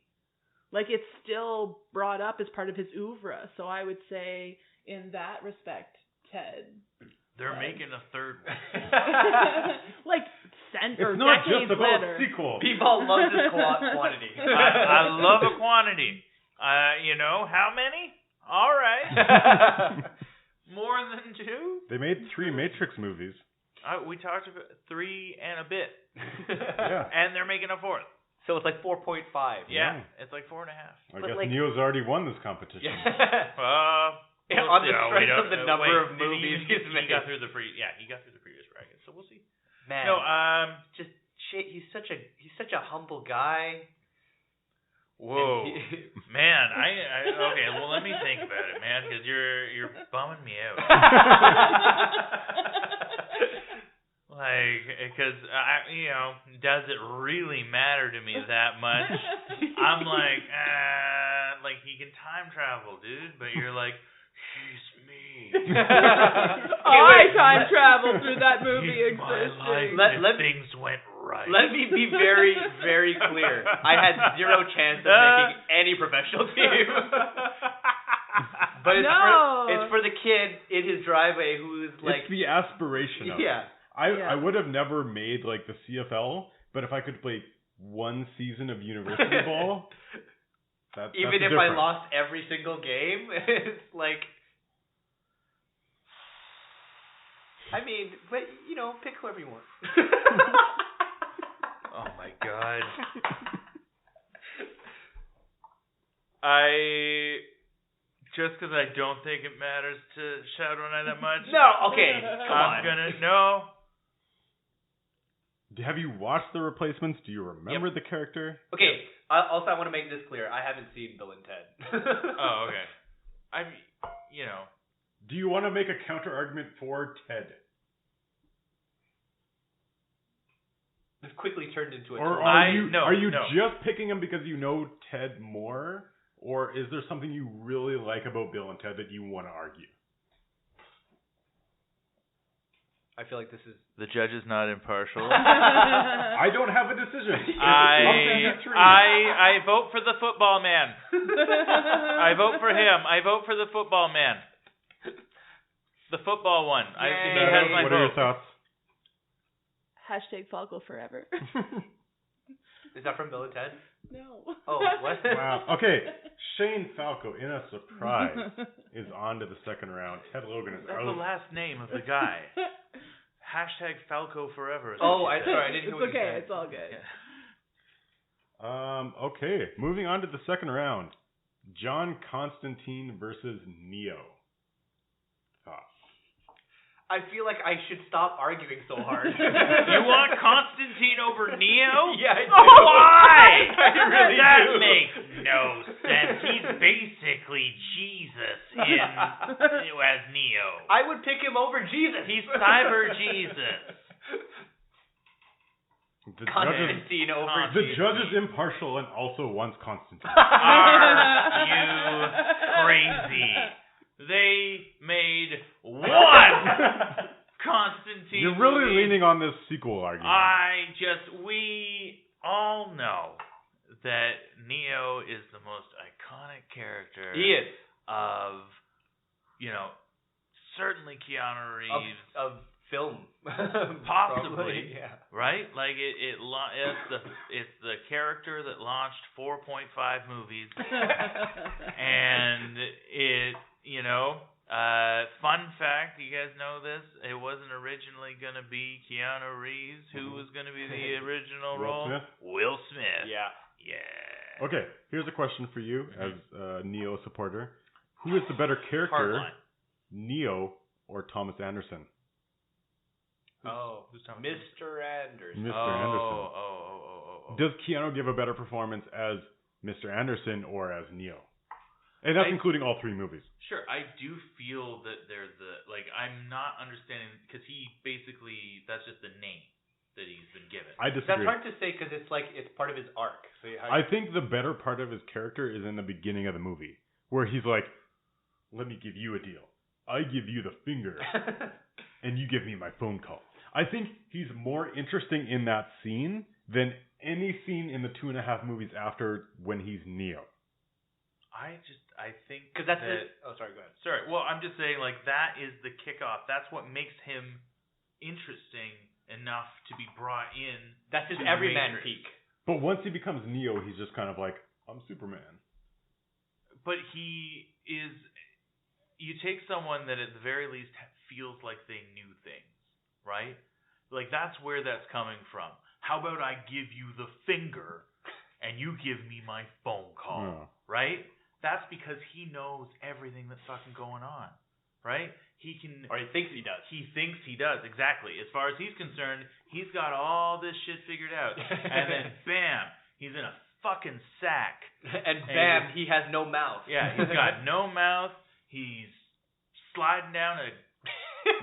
Like it's still brought up as part of his oeuvre. So I would say in that respect, Ted. They're making a third one. Like or it's not decades just about later. sequels. People love this quantity. I love a quantity. How many? All right. More than 2? They made 3 Matrix movies. We talked about 3 and a bit. Yeah. And they're making a 4th. So it's like 4.5. Yeah, it's like 4.5. I guess Neo's already won this competition. Yeah. On the strength of the number of movies he's made. He got through the previous bracket, so we'll see. Man. No, just shit. He's such a humble guy. Whoa, man! Okay. Well, let me think about it, man, because you're bumming me out. Like, because does it really matter to me that much? I'm like he can time travel, dude, but you're like, he's me. I time traveled through that movie existing. Things went right. Let me be very, very clear. I had zero chance of making any professional team. But it's for the kid in his driveway who's like... It's the aspiration of it. I would have never made like the CFL, but if I could play one season of university ball, that's even if I lost every single game, it's like... I mean, but pick whoever you want. Oh my god. Just because I don't think it matters to Shadoe and I that much. No, okay, come on. No. Have you watched The Replacements? Do you remember the character? Okay, also I want to make this clear. I haven't seen Bill and Ted. Oh, okay. Do you want to make a counter argument for Ted? This quickly turned into a... Or are you just picking him because you know Ted more? Or is there something you really like about Bill and Ted that you want to argue? I feel like this is... The judge is not impartial. I don't have a decision. I vote for the football man. I vote for him. I vote for the football man. The football one. He has my vote. What are your thoughts? #Falco forever. Is that from Bill and Ted? No. Oh, what? Wow. Okay. Shane Falco, in a surprise, is on to the second round. Ted Logan is That's out. the last name of the guy. #Falco forever. Sorry, I didn't hear what you said. It's all good. Yeah. Okay. Moving on to the second round. John Constantine versus Neo. Thoughts? I feel like I should stop arguing so hard. You want Constantine over Neo? Yeah, I do. Why? I really that do. makes no sense. He's basically Jesus as Neo. I would pick him over Jesus. He's Cyber Jesus. The judge is impartial and also wants Constantine. Are you crazy? They made one Constantine. You're really movie. leaning on this sequel argument. We all know that Neo is the most iconic character. He is. Of, certainly Keanu Reeves. Of film. Possibly. Yeah. Right? Like, it's the character that launched 4.5 movies. And it... fun fact, you guys know this, it wasn't originally going to be Keanu Reeves who was going to be the original role. Smith? Will Smith. Yeah. Yeah. Okay, here's a question for you as a Neo supporter. Who is the better character, Neo or Thomas Anderson? Who's Thomas? Mr. Anderson. Mr. Anderson. Does Keanu give a better performance as Mr. Anderson or as Neo? And that's including all three movies. Sure, I do feel that there's I'm not understanding, because he basically, that's just the name that he's been given. I disagree. That's hard to say because it's part of his arc. So I think the better part of his character is in the beginning of the movie, where he's like, let me give you a deal. I give you the finger, and you give me my phone call. I think he's more interesting in that scene than any scene in the 2.5 movies after when he's Neo. I think because that's it. Oh, sorry. Go ahead. Sorry. Well, I'm just saying, that is the kickoff. That's what makes him interesting enough to be brought in. That's his everyman peak. But once he becomes Neo, he's just kind of like, I'm Superman. But he is. You take someone that at the very least feels like they knew things, right? That's where that's coming from. How about I give you the finger, and you give me my phone call, right? That's because he knows everything that's fucking going on, right? He can... Or he thinks he does. He thinks he does, exactly. As far as he's concerned, he's got all this shit figured out. And then, bam, he's in a fucking sack. And bam, he has no mouth. Yeah, he's got no mouth. He's sliding down a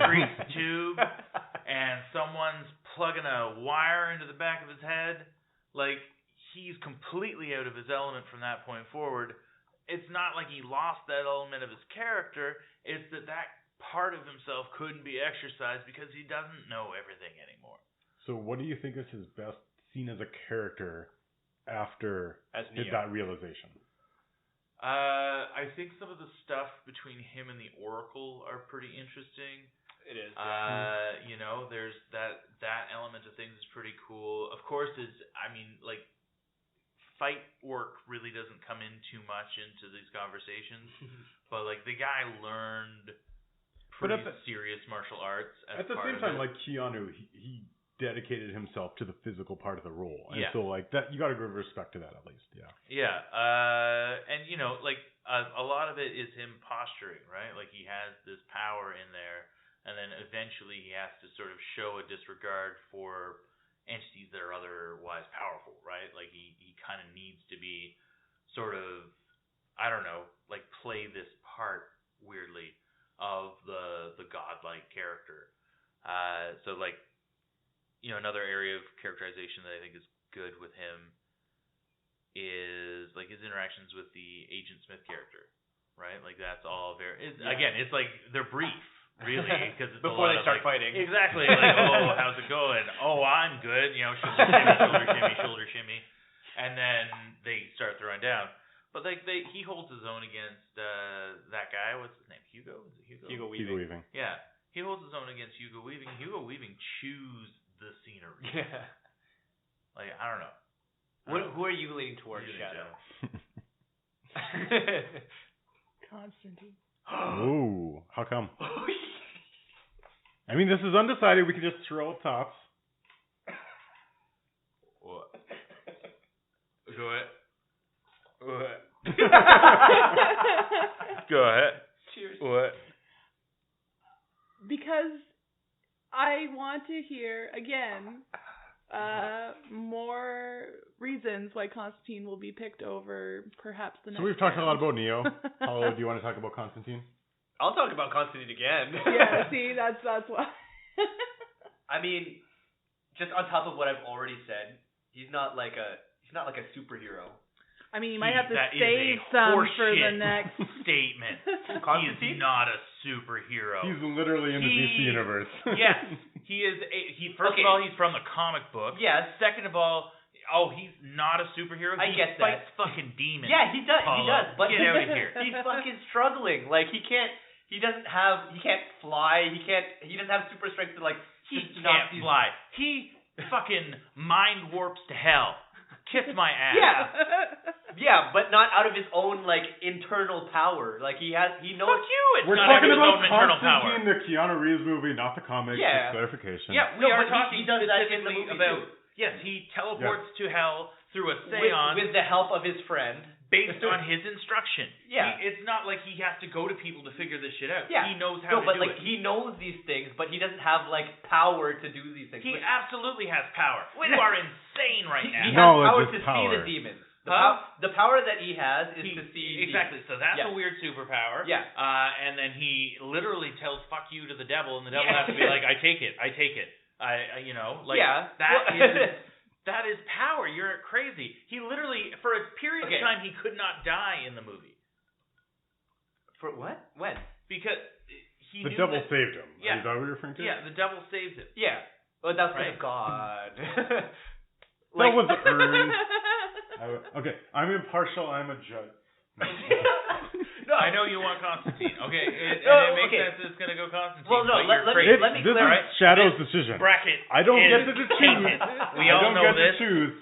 grease tube, and someone's plugging a wire into the back of his head. Like, he's completely out of his element from that point forward. It's not like he lost that element of his character. It's that part of himself couldn't be exercised because he doesn't know everything anymore. So what do you think is his best scene as a character after Neo. that realization? I think some of the stuff between him and the Oracle are pretty interesting. It is. You know, there's that element of things is pretty cool. Of course, fight work really doesn't come in too much into these conversations, but like the guy learned pretty serious martial arts. At the same time, like Keanu, he dedicated himself to the physical part of the role, and so like that, you got to give respect to that at least. Yeah. And you know, like a lot of it is him posturing, right? Like he has this power in there, and then eventually he has to sort of show a disregard for entities that are otherwise powerful, right? Like he kind of needs to be sort of, I don't know, like play this part weirdly of the godlike character. So like, you know, another area of characterization that I think is good with him is like his interactions with the Agent Smith character, right? Like that's all again, it's like they're brief. Really, because it's before they start like, fighting. Exactly. Like, oh, how's it going? Oh, I'm good. You know, shoulder shimmy, and then they start throwing down. But like he holds his own against that guy. What's his name? Hugo? Is it Hugo? Hugo Weaving. Yeah, he holds his own against Hugo Weaving. Hugo Weaving chews the scenery. Yeah. Like I don't know. Who are you leaning towards, Shadoe? Constantine. Ooh, how come? I mean, this is undecided. We can just throw out tops. What? Go ahead. Go ahead. Cheers. What? Because I want to hear, again, more reasons why Constantine will be picked over perhaps the next So we've talked a lot about Neo. round. Paulo, do you want to talk about Constantine? I'll talk about Constantine again. Yeah, see, that's why. I mean, just on top of what I've already said, he's not like a superhero. I mean, you might have to That is save a some for the horseshit next statement. Constantine? He's not a superhero. He's literally in the DC universe. Yes, he is. First of all, he's from the comic book. Yes. Second of all, he's not a superhero. I get that. He fights fucking demons. Yeah, he does. Paulo. He does. But Get out of here. He's fucking struggling. Like he can't. He can't fly. He doesn't have super strength to like. He can't fly. He fucking mind warps to hell. Kiss my ass. Yeah, but not out of his own like internal power. Like he knows. Fuck you. It's We're not out of talking his about own internal power. Constantine, the Keanu Reeves movie, not the comic. Yeah. Just clarification. Yeah, we are but talking he does that in the specifically movie about. too. Yes, he teleports to hell through a seance with the help of his friend. based on his instruction. Yeah. It's not like he has to go to people to figure this shit out. Yeah. He knows how to but do like it. he knows these things, but he doesn't have like power to do these things. He Like, absolutely has power. You are insane right he now. has Knowledge power is to see power. the demons. The power that he has is to see exactly. So that's Yeah. a weird superpower. Yeah. And then he literally tells "fuck you" to the devil, and the devil has to be like, "I take it. Yeah. That is power. You're crazy. He literally, for a period of time, he could not die in the movie. For what? When? Because he The knew devil that, saved him. Yeah. Is that what you're referring to? Yeah, the devil saves him. Yeah. Well, that's Right. God. That was earned. Okay, I'm impartial. I'm a judge. No. I know you want Constantine. Okay, and No, it makes okay. sense that it's going to go Constantine. Well, no, but let you're me- crazy. let me This clarify. is Shadow's decision. Bracket. I don't is get to choose. tainted. We I all don't know get this. to choose.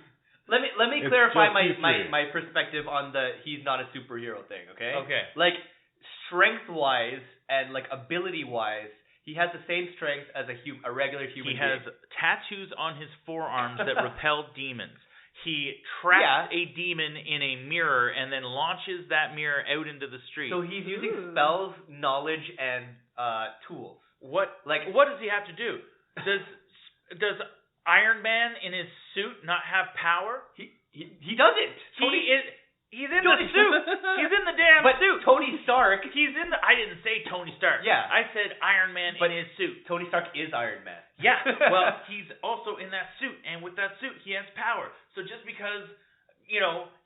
Let me It's clarify just these three. my perspective on the he's not a superhero thing, okay? Okay. Like strength wise and like ability wise, he has the same strength as a regular human He being. has tattoos on his forearms that repel demons. He traps a demon in a mirror and then launches that mirror out into the street. So he's using spells, knowledge, and tools. What does he have to do? Does Iron Man in his suit not have power? He doesn't. He is. He's in the suit. He's in the damn But suit. Tony Stark. He's in the. I didn't say Tony Stark. Yeah. I said Iron Man But in his suit. Tony Stark is Iron Man. Yeah. Well, he's also in that suit, and with that suit, he has power. So just because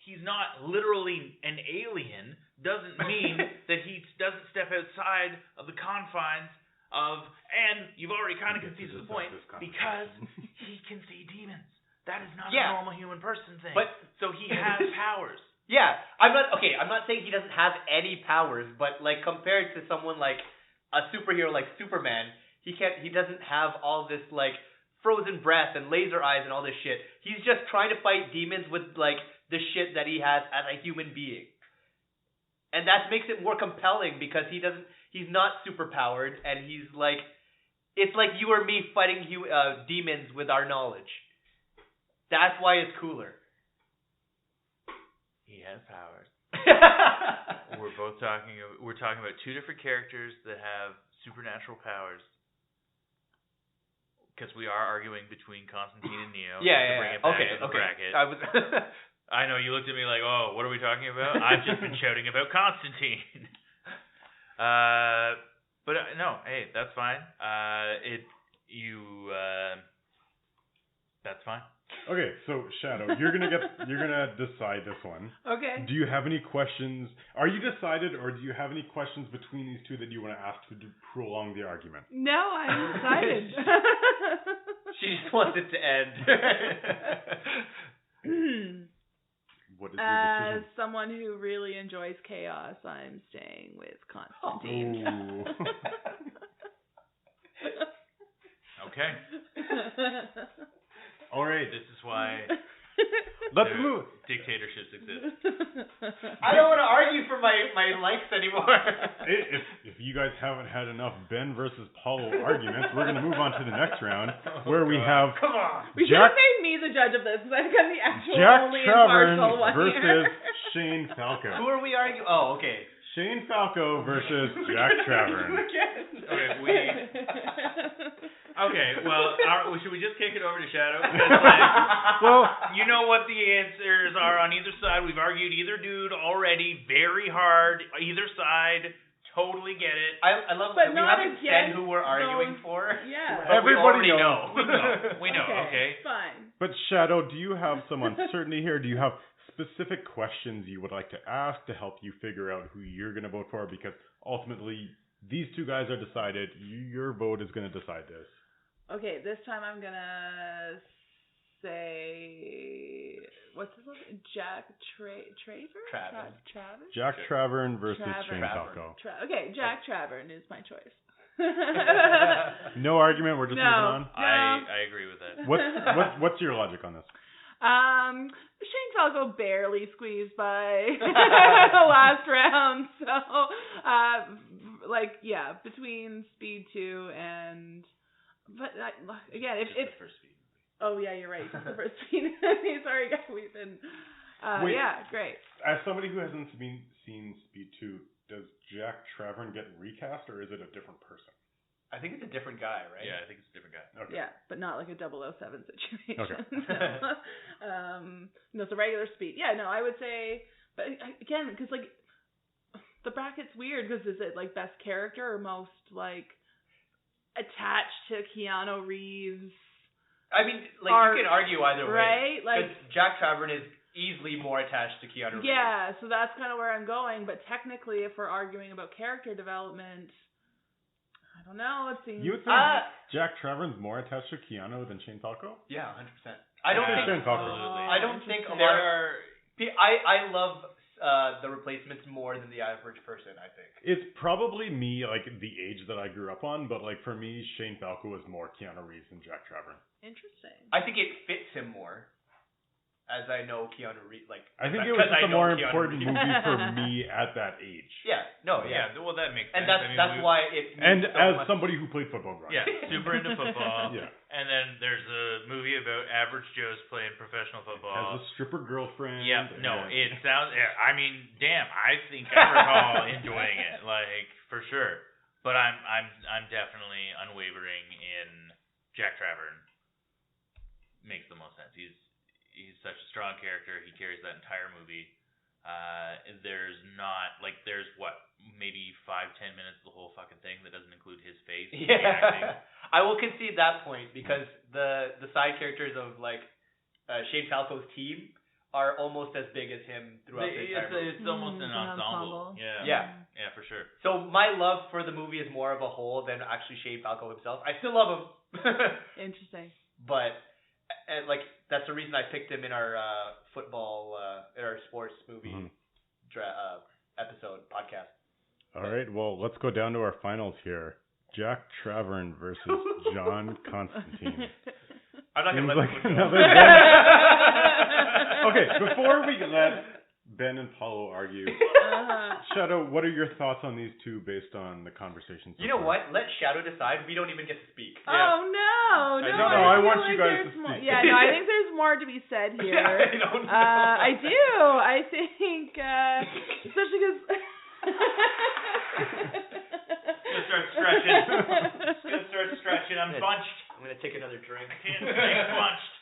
he's not literally an alien doesn't mean that he doesn't step outside of the confines of. And you've already kind of conceded the point because he can see demons. That is not a normal human person thing. But so he has powers. Yeah, I'm not saying he doesn't have any powers, but like compared to someone like a superhero like Superman, he doesn't have all this like frozen breath and laser eyes and all this shit. He's just trying to fight demons with like the shit that he has as a human being. And that makes it more compelling because he's not super powered, and he's like, it's like you or me fighting demons with our knowledge. That's why it's cooler. He has powers. We're talking about two different characters that have supernatural powers. Because we are arguing between Constantine and Neo. Yeah. To bring it back to the bracket. I know you looked at me like, oh, what are we talking about? I've just been shouting about Constantine. But no, hey, that's fine. That's fine. Okay, so Shadoe, you're gonna decide this one. Okay. Do you have any questions? Are you decided, or do you have any questions between these two that you want to ask to prolong the argument? No, I'm decided. She just wants it to end. What is your decision? As someone who really enjoys chaos, I'm staying with Constantine. Okay. All right. This is why Let's move. Dictatorships exist. I don't want to argue for my likes anymore. If you guys haven't had enough Ben versus Paulo arguments, we're going to move on to the next round, where we have Come on. We should have made me the judge of this, because I've got the actual Jack only Travern impartial one versus here. Shane Falco. Who are we arguing? Oh, okay. Shane Falco versus Jack Travern. Okay, well, should we just kick it over to Shadoe? Well, you know what the answers are on either side. We've argued either dude already very hard. Either side, totally get it. I love But that we not haven't against said who we're arguing those- for. Yeah. But Everybody we already knows. know. We know, okay? Fine. but Shadoe, do you have some uncertainty here? Do you have specific questions you would like to ask to help you figure out who you're going to vote for? Because ultimately, these two guys are decided. Your vote is going to decide this. Okay, this time I'm gonna say, what's his name? Jack Travern? Travern. Travis? Jack Travern versus Travern. Shane Falco. Okay, Jack Travern is my choice. No argument. We're just moving on. I agree with that. What's your logic on this? Shane Falco barely squeezed by the last round, so between Speed 2 and. But again, if the first Speed. Oh yeah, you're right. It's the first Speed. Sorry, guys, we've been. Wait, yeah, great. As somebody who hasn't seen Speed 2, does Jack Travern get recast, or is it a different person? I think it's a different guy, right? Yeah, I think it's a different guy. Okay. Yeah, but not like a 007 situation. Okay. No, it's a regular Speed. Yeah, no, I would say, but again, because like the bracket's weird, because is it like best character or most like attached to Keanu Reeves? I mean, like you can argue either way, right? Like Jack Travern is easily more attached to Keanu Reeves. Yeah, so that's kind of where I'm going. But technically, if we're arguing about character development, I don't know. It seems You would think Jack Travern's more attached to Keanu than Shane Falco? Yeah, 100%. I don't think. Shane Falco. I don't think a There lot. are. I love the replacements more than the average person, I think. It's probably me, like the age that I grew up on, but like for me, Shane Falco is more Keanu Reeves than Jack Travern. interesting. I think it fits him more, as I know Keanu Reeves. Like I think it was just a know more Keanu important Reeves. movie for me at that age. Yeah, no, Yeah, well, that makes and sense. that's why it. And means so as much. somebody who played football growing Yeah, up. super into football. Yeah. And then there's a movie about average Joes playing professional football. Has a stripper girlfriend. Yeah, no, and- it sounds. I mean, damn, I think I recall enjoying it, like for sure. But I'm definitely unwavering in Jack Travern. Makes the most sense. He's such a strong character. He carries that entire movie. There's not like there's what maybe 5-10 minutes of the whole fucking thing that doesn't include his face. Yeah, I will concede that point because the side characters of like Shane Falco's team are almost as big as him throughout the entire movie. It's almost an ensemble. Yeah, for sure. So my love for the movie is more of a whole than actually Shane Falco himself. I still love him. Interesting. But like that's the reason I picked him in our football in our sports movie episode podcast. All right, well, let's go down to our finals here. Jack Travern versus John Constantine. I'm not gonna let this one go. Okay, before we let Ben and Paulo argue, Shadoe, what are your thoughts on these two based on the conversation? You know what? Let Shadoe decide. We don't even get to speak. Oh no! I want you guys to speak. Yeah, no, I think there's more to be said here. I don't know. I do. I think, especially because. Gonna start stretching. I'm bunched. I'm gonna take another drink. I can't drink. Bunched.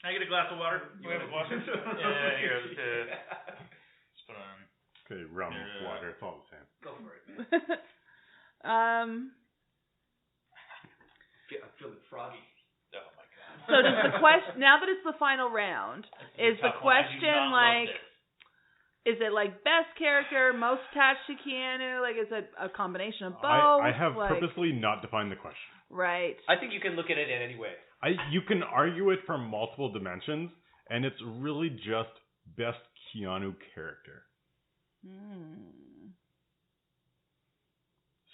Can I get a glass of water? You have water? Yeah, here. Just put on. Okay, rum, water, it's all the same. Go for it, man. I'm feeling froggy. Oh my god. So does the question now that it's the final round? Is the question like? Is it like best character, most attached to Keanu? Like, is it a combination of both? I have purposely not defined the question. Right. I think you can look at it in any way. You can argue it from multiple dimensions, and it's really just best Keanu character.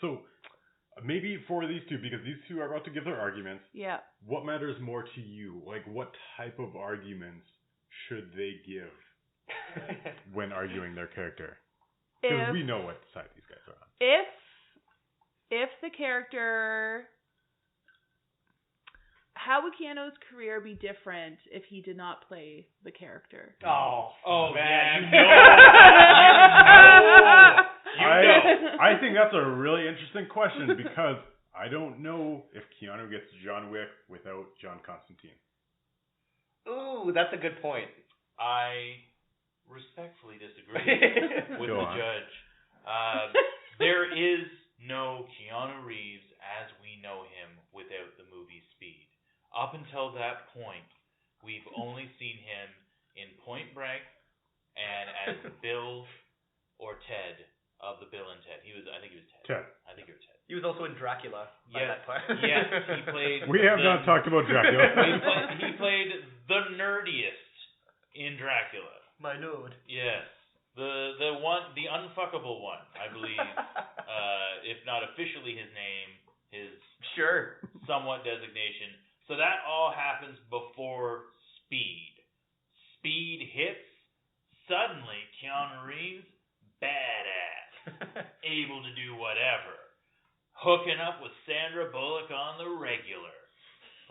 So maybe for these two, because these two are about to give their arguments. Yeah. What matters more to you? Like, what type of arguments should they give when arguing their character? Because we know what side these guys are on. If the character, how would Keanu's career be different if he did not play the character? Oh man! I think that's a really interesting question because I don't know if Keanu gets John Wick without John Constantine. Ooh, that's a good point. I respectfully disagree with the judge. There is no Keanu Reeves as we know him without the movie Speed. Up until that point, we've only seen him in Point Break and as Bill or Ted of the Bill and Ted. I think he was Ted. I think he was Ted. He was also in Dracula. Yes, he played. We have not talked about Dracula. He played the nerdiest in Dracula. My lord. Yes. The unfuckable one, I believe. If not officially his name, his somewhat designation. So that all happens before Speed. Speed hits. Suddenly, Keanu Reeves, badass, able to do whatever, hooking up with Sandra Bullock on the regular,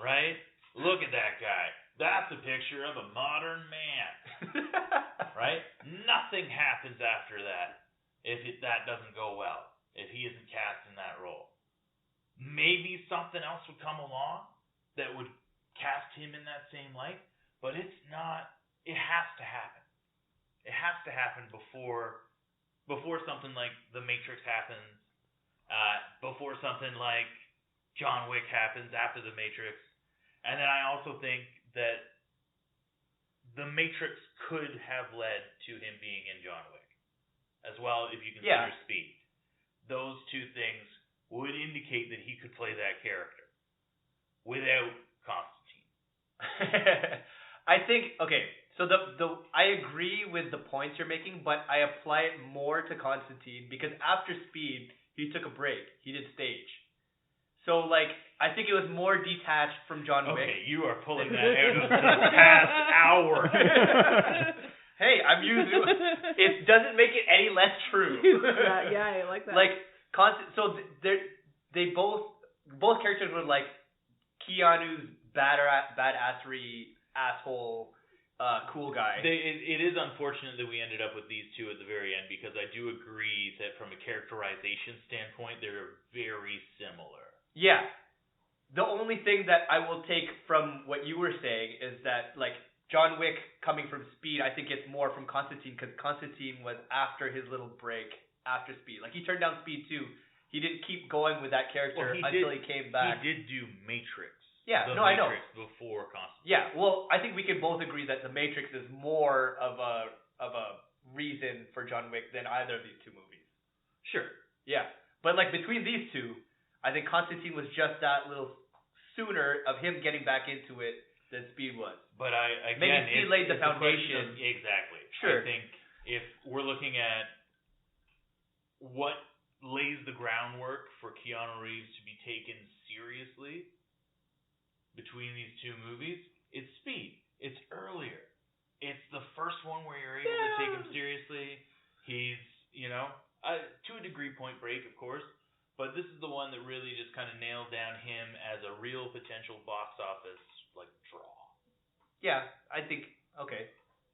right? Look at that guy. That's a picture of a modern man. Right? Nothing happens after that if that doesn't go well, if he isn't cast in that role. Maybe something else would come along that would cast him in that same light, but it's not. It has to happen. It has to happen before something like The Matrix happens, before something like John Wick happens after The Matrix. And then I also think that The Matrix could have led to him being in John Wick as well, if you consider Speed. Those two things would indicate that he could play that character without Constantine. I think, okay, so I agree with the points you're making, but I apply it more to Constantine because after Speed, he took a break. He did stage. So, like, I think it was more detached from John Wick. Okay, you are pulling that out of the past hour. Hey, I'm using it. Doesn't make it any less true. Yeah, I like that. Like, so they both characters were like Keanu's badassery asshole cool guy. It is unfortunate that we ended up with these two at the very end because I do agree that from a characterization standpoint, they're very similar. Yeah. The only thing that I will take from what you were saying is that, like, John Wick coming from Speed, I think it's more from Constantine, because Constantine was after his little break after Speed. Like, he turned down Speed 2. He didn't keep going with that character until he came back. He did do Matrix. Yeah, I know. Before Constantine. Yeah, well, I think we can both agree that The Matrix is more of a reason for John Wick than either of these two movies. Sure. Yeah, but like between these two, I think Constantine was just that little sooner of him getting back into it than Speed was. But maybe Speed laid the foundation. Exactly. Sure. I think if we're looking at what lays the groundwork for Keanu Reeves to be taken seriously between these two movies, it's Speed. It's earlier. It's the first one where you're able to take him seriously. He's, to a degree, Point Break, of course, but this is the one that really just kind of nailed down him as a real potential box office draw. Yeah, I think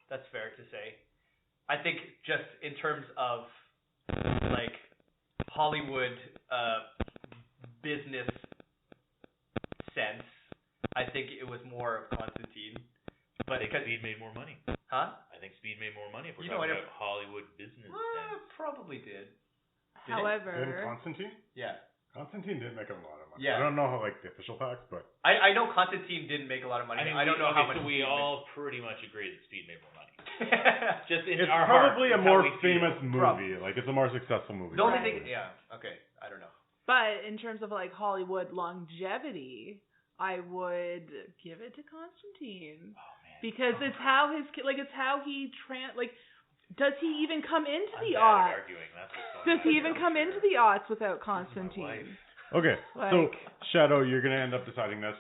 that's fair to say. I think just in terms of Hollywood business sense, I think it was more of Constantine. But I think Speed made more money. Huh? I think Speed made more money if we're talking about Hollywood business sense. Probably did. However, And Constantine? Yeah. Constantine didn't make a lot of money. Yeah. I don't know the official facts, but I know Constantine didn't make a lot of money. I don't know how much. So we all pretty much agree that Speed made more money. Just in it's our probably heart, a more famous movie. Probably. It's a more successful movie. The only thing, okay, I don't know. but in terms of Hollywood longevity, I would give it to Constantine. Oh man. Because it's how his does he even come into the bad aughts? at arguing. That's what's going Does on. he even come into the aughts without Constantine? Okay, so Shadoe, you're gonna end up deciding this.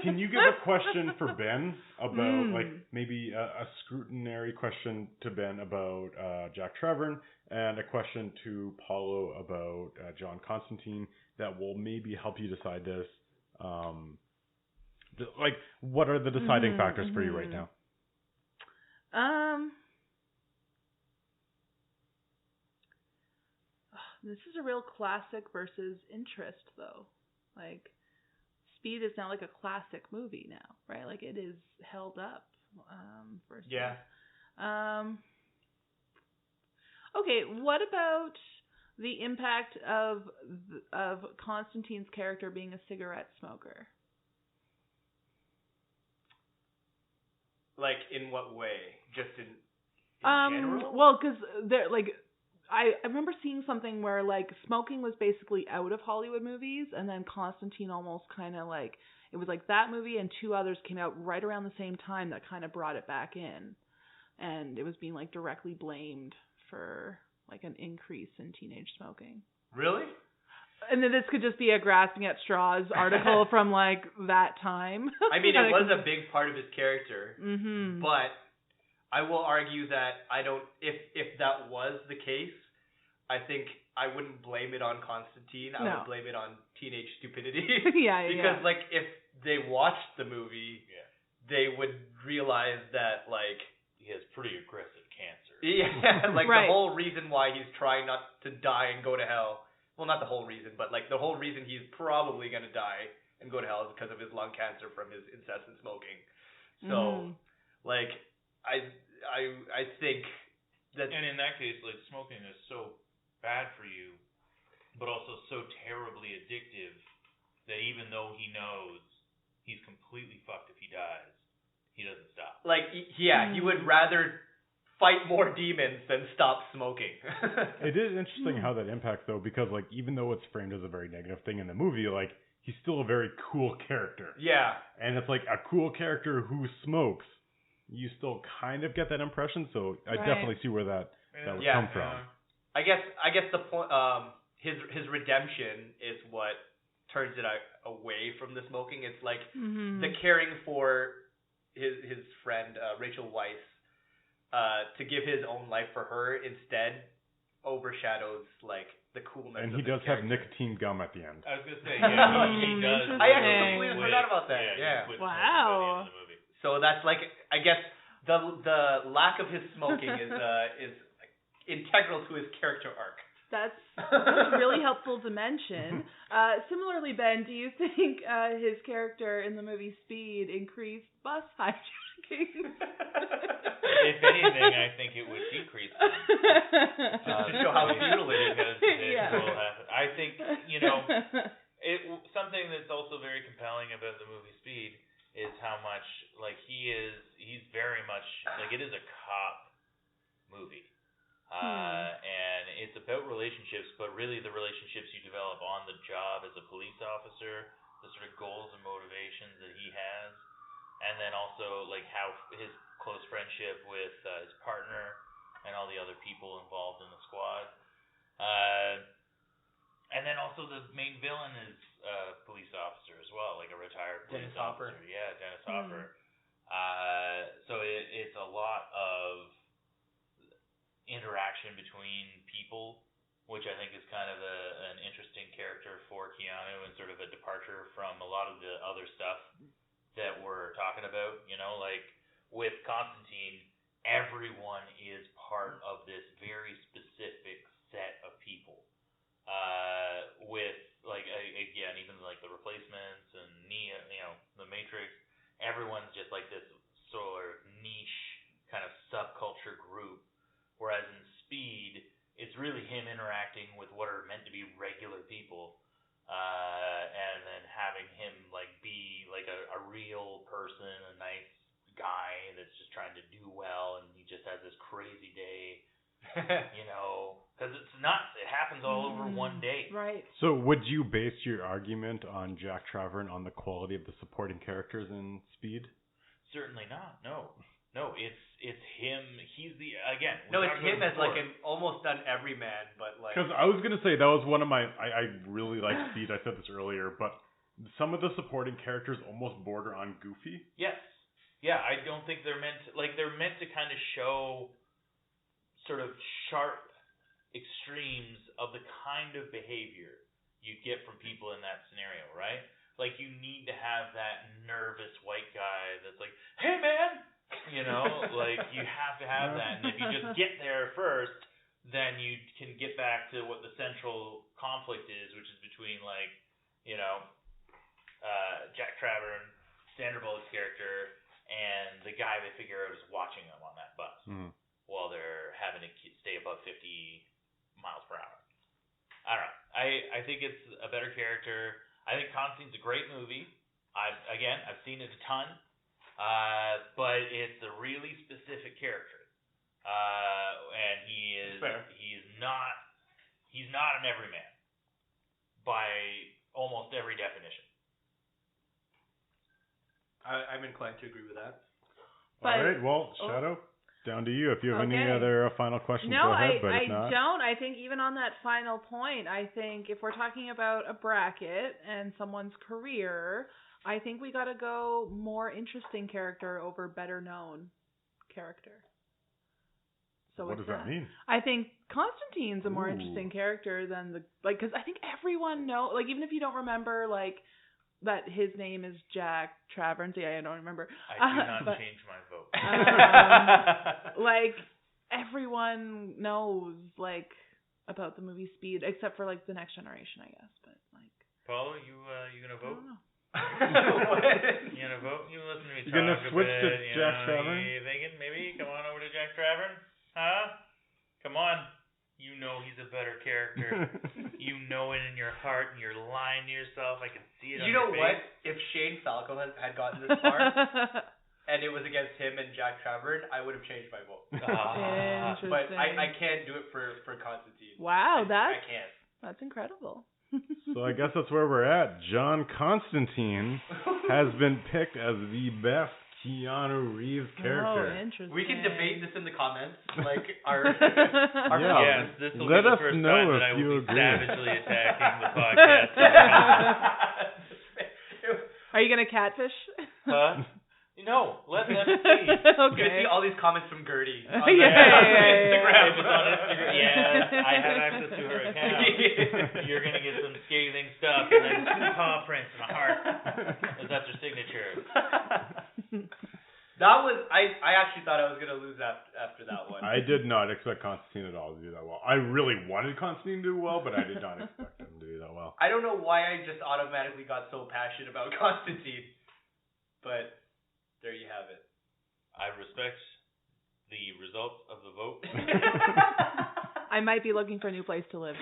Can you give a question for Ben about maybe a scrutinary question to Ben about Jack Trevor, and a question to Paulo about John Constantine that will maybe help you decide this. What are the deciding factors for you right now? This is a real classic versus interest, though. Speed is now a classic movie now, right? It is held up. Versus, okay, what about the impact of Constantine's character being a cigarette smoker? In what way? Just in general? Well, because I remember seeing something where smoking was basically out of Hollywood movies, and then Constantine almost kind of it was that movie and two others came out right around the same time that kind of brought it back in, and it was being directly blamed for an increase in teenage smoking. Really? And then this could just be a grasping at straws article from that time. I mean, it was a big part of his character, but I will argue that if that was the case, I think I wouldn't blame it on Constantine. I would blame it on teenage stupidity. Because if they watched the movie, they would realize that he has pretty aggressive cancer. Yeah, right. The whole reason why he's trying not to die and go to hell. Well, not the whole reason, but the whole reason he's probably gonna die and go to hell is because of his lung cancer from his incessant smoking. So, I think that. And in that case, smoking is so bad for you, but also so terribly addictive that even though he knows he's completely fucked if he dies, he doesn't stop. He would rather fight more demons than stop smoking. It is interesting how that impacts, though, because even though it's framed as a very negative thing in the movie, he's still a very cool character. Yeah. And it's a cool character who smokes. You still kind of get that impression, so I definitely see where that would come from. I guess the point, his redemption is what turns it away from the smoking. It's the caring for his friend Rachel Weisz, to give his own life for her instead overshadows the coolness. And he does have nicotine gum at the end. I was gonna say, he does. I actually completely forgot about that. Yeah. Wow. So that's I guess the lack of his smoking is integral to his character arc. That's really helpful to mention. Similarly, Ben, do you think his character in the movie Speed increased bus hijacking? speaking. If anything, I think it would decrease them. Just to show how futile it is. Because it will happen. I think, something that's also very compelling about the movie Speed is how much, like, he's very much, like, it is a cop movie. And it's about relationships, but really the relationships you develop on the job as a police officer, the sort of goals and motivations that he has, and then also like how his close friendship with his partner and all the other people involved in the squad. And then also the main villain is a police officer as well, like a retired police officer. Yeah, Dennis Hopper. So it's a lot of interaction between people, which I think is kind of an interesting character for Keanu and sort of a departure from a lot of the other stuff that we're talking about. Like with Constantine, everyone is part of this very specific set of people. With like again, even like the Replacements and Neo, the Matrix, everyone's just like this sort of niche kind of subculture group. Whereas in Speed, it's really him interacting with what are meant to be regular people, and then having him like be like a real person, a nice guy that's just trying to do well, and he just has this crazy day, because it's nuts. It happens all over one day. Right. So would you base your argument on Jack Travern on the quality of the supporting characters in Speed? Certainly not. No, it's him. He's the again. No, it's him as like an almost done everyman, but like. Because I was gonna say that was one of my. I really like Speed. I said this earlier, but some of the supporting characters almost border on goofy. Yes. Yeah, I don't think they're meant to, like they're meant to kind of show sort of sharp extremes of the kind of behavior you get from people in that scenario, right? Like you need to have that nervous white guy that's like, "Hey man." Like you have to have that, and if you just get there first, then you can get back to what the central conflict is, which is between like, Jack Travern, Sandra Bullock's character, and the guy they figure out is watching them on that bus while they're having to stay above 50 miles per hour. I don't know. I think it's a better character. I think Constantine's a great movie. I've seen it a ton. But it's a really specific character, and he's not an everyman by almost every definition. I'm inclined to agree with that. All right, well, Shadoe, down to you. If you have any other final questions, go ahead. But if not, I don't. I think even on that final point, I think if we're talking about a bracket and someone's career, I think we got to go more interesting character over better known character. So what does that mean? I think Constantine's a more interesting character than because I think everyone like even if you don't remember that his name is Jack Travern. Yeah, I don't remember. I do not change my vote. Everyone knows about the movie Speed except for the Next Generation, I guess. But Paulo, you gonna vote? I don't know. You gonna vote? You listen to me. You're gonna switch to Jack Travern? You thinking maybe come on over to Jack Travern? Huh? Come on. You know he's a better character. You know it in your heart, and you're lying to yourself. I can see it. You know what? If Shane Falco had gotten this far, and it was against him and Jack Travern, I would have changed my vote. Interesting. But I can't do it for Constantine. Wow, I can't. That's incredible. So I guess that's where we're at. John Constantine has been picked as the best Keanu Reeves character. Oh, interesting. We can debate this in the comments. Yes, this will let be the us first know time if that I you will be agree. savagely attacking the podcast. Are you gonna catfish? Huh? No, let them see. Okay. You're gonna see all these comments from Gertie on Instagram. Instagram. It's on Instagram. Yes, I have access to her account. You're gonna get some scathing stuff, and then 2 paw prints and a heart, because that's her signature. That was I actually thought I was gonna lose after that one. I did not expect Constantine at all to do that well. I really wanted Constantine to do well, but I did not expect him to do that well. I don't know why I just automatically got so passionate about Constantine, but there you have it. I respect the results of the vote. I might be looking for a new place to live.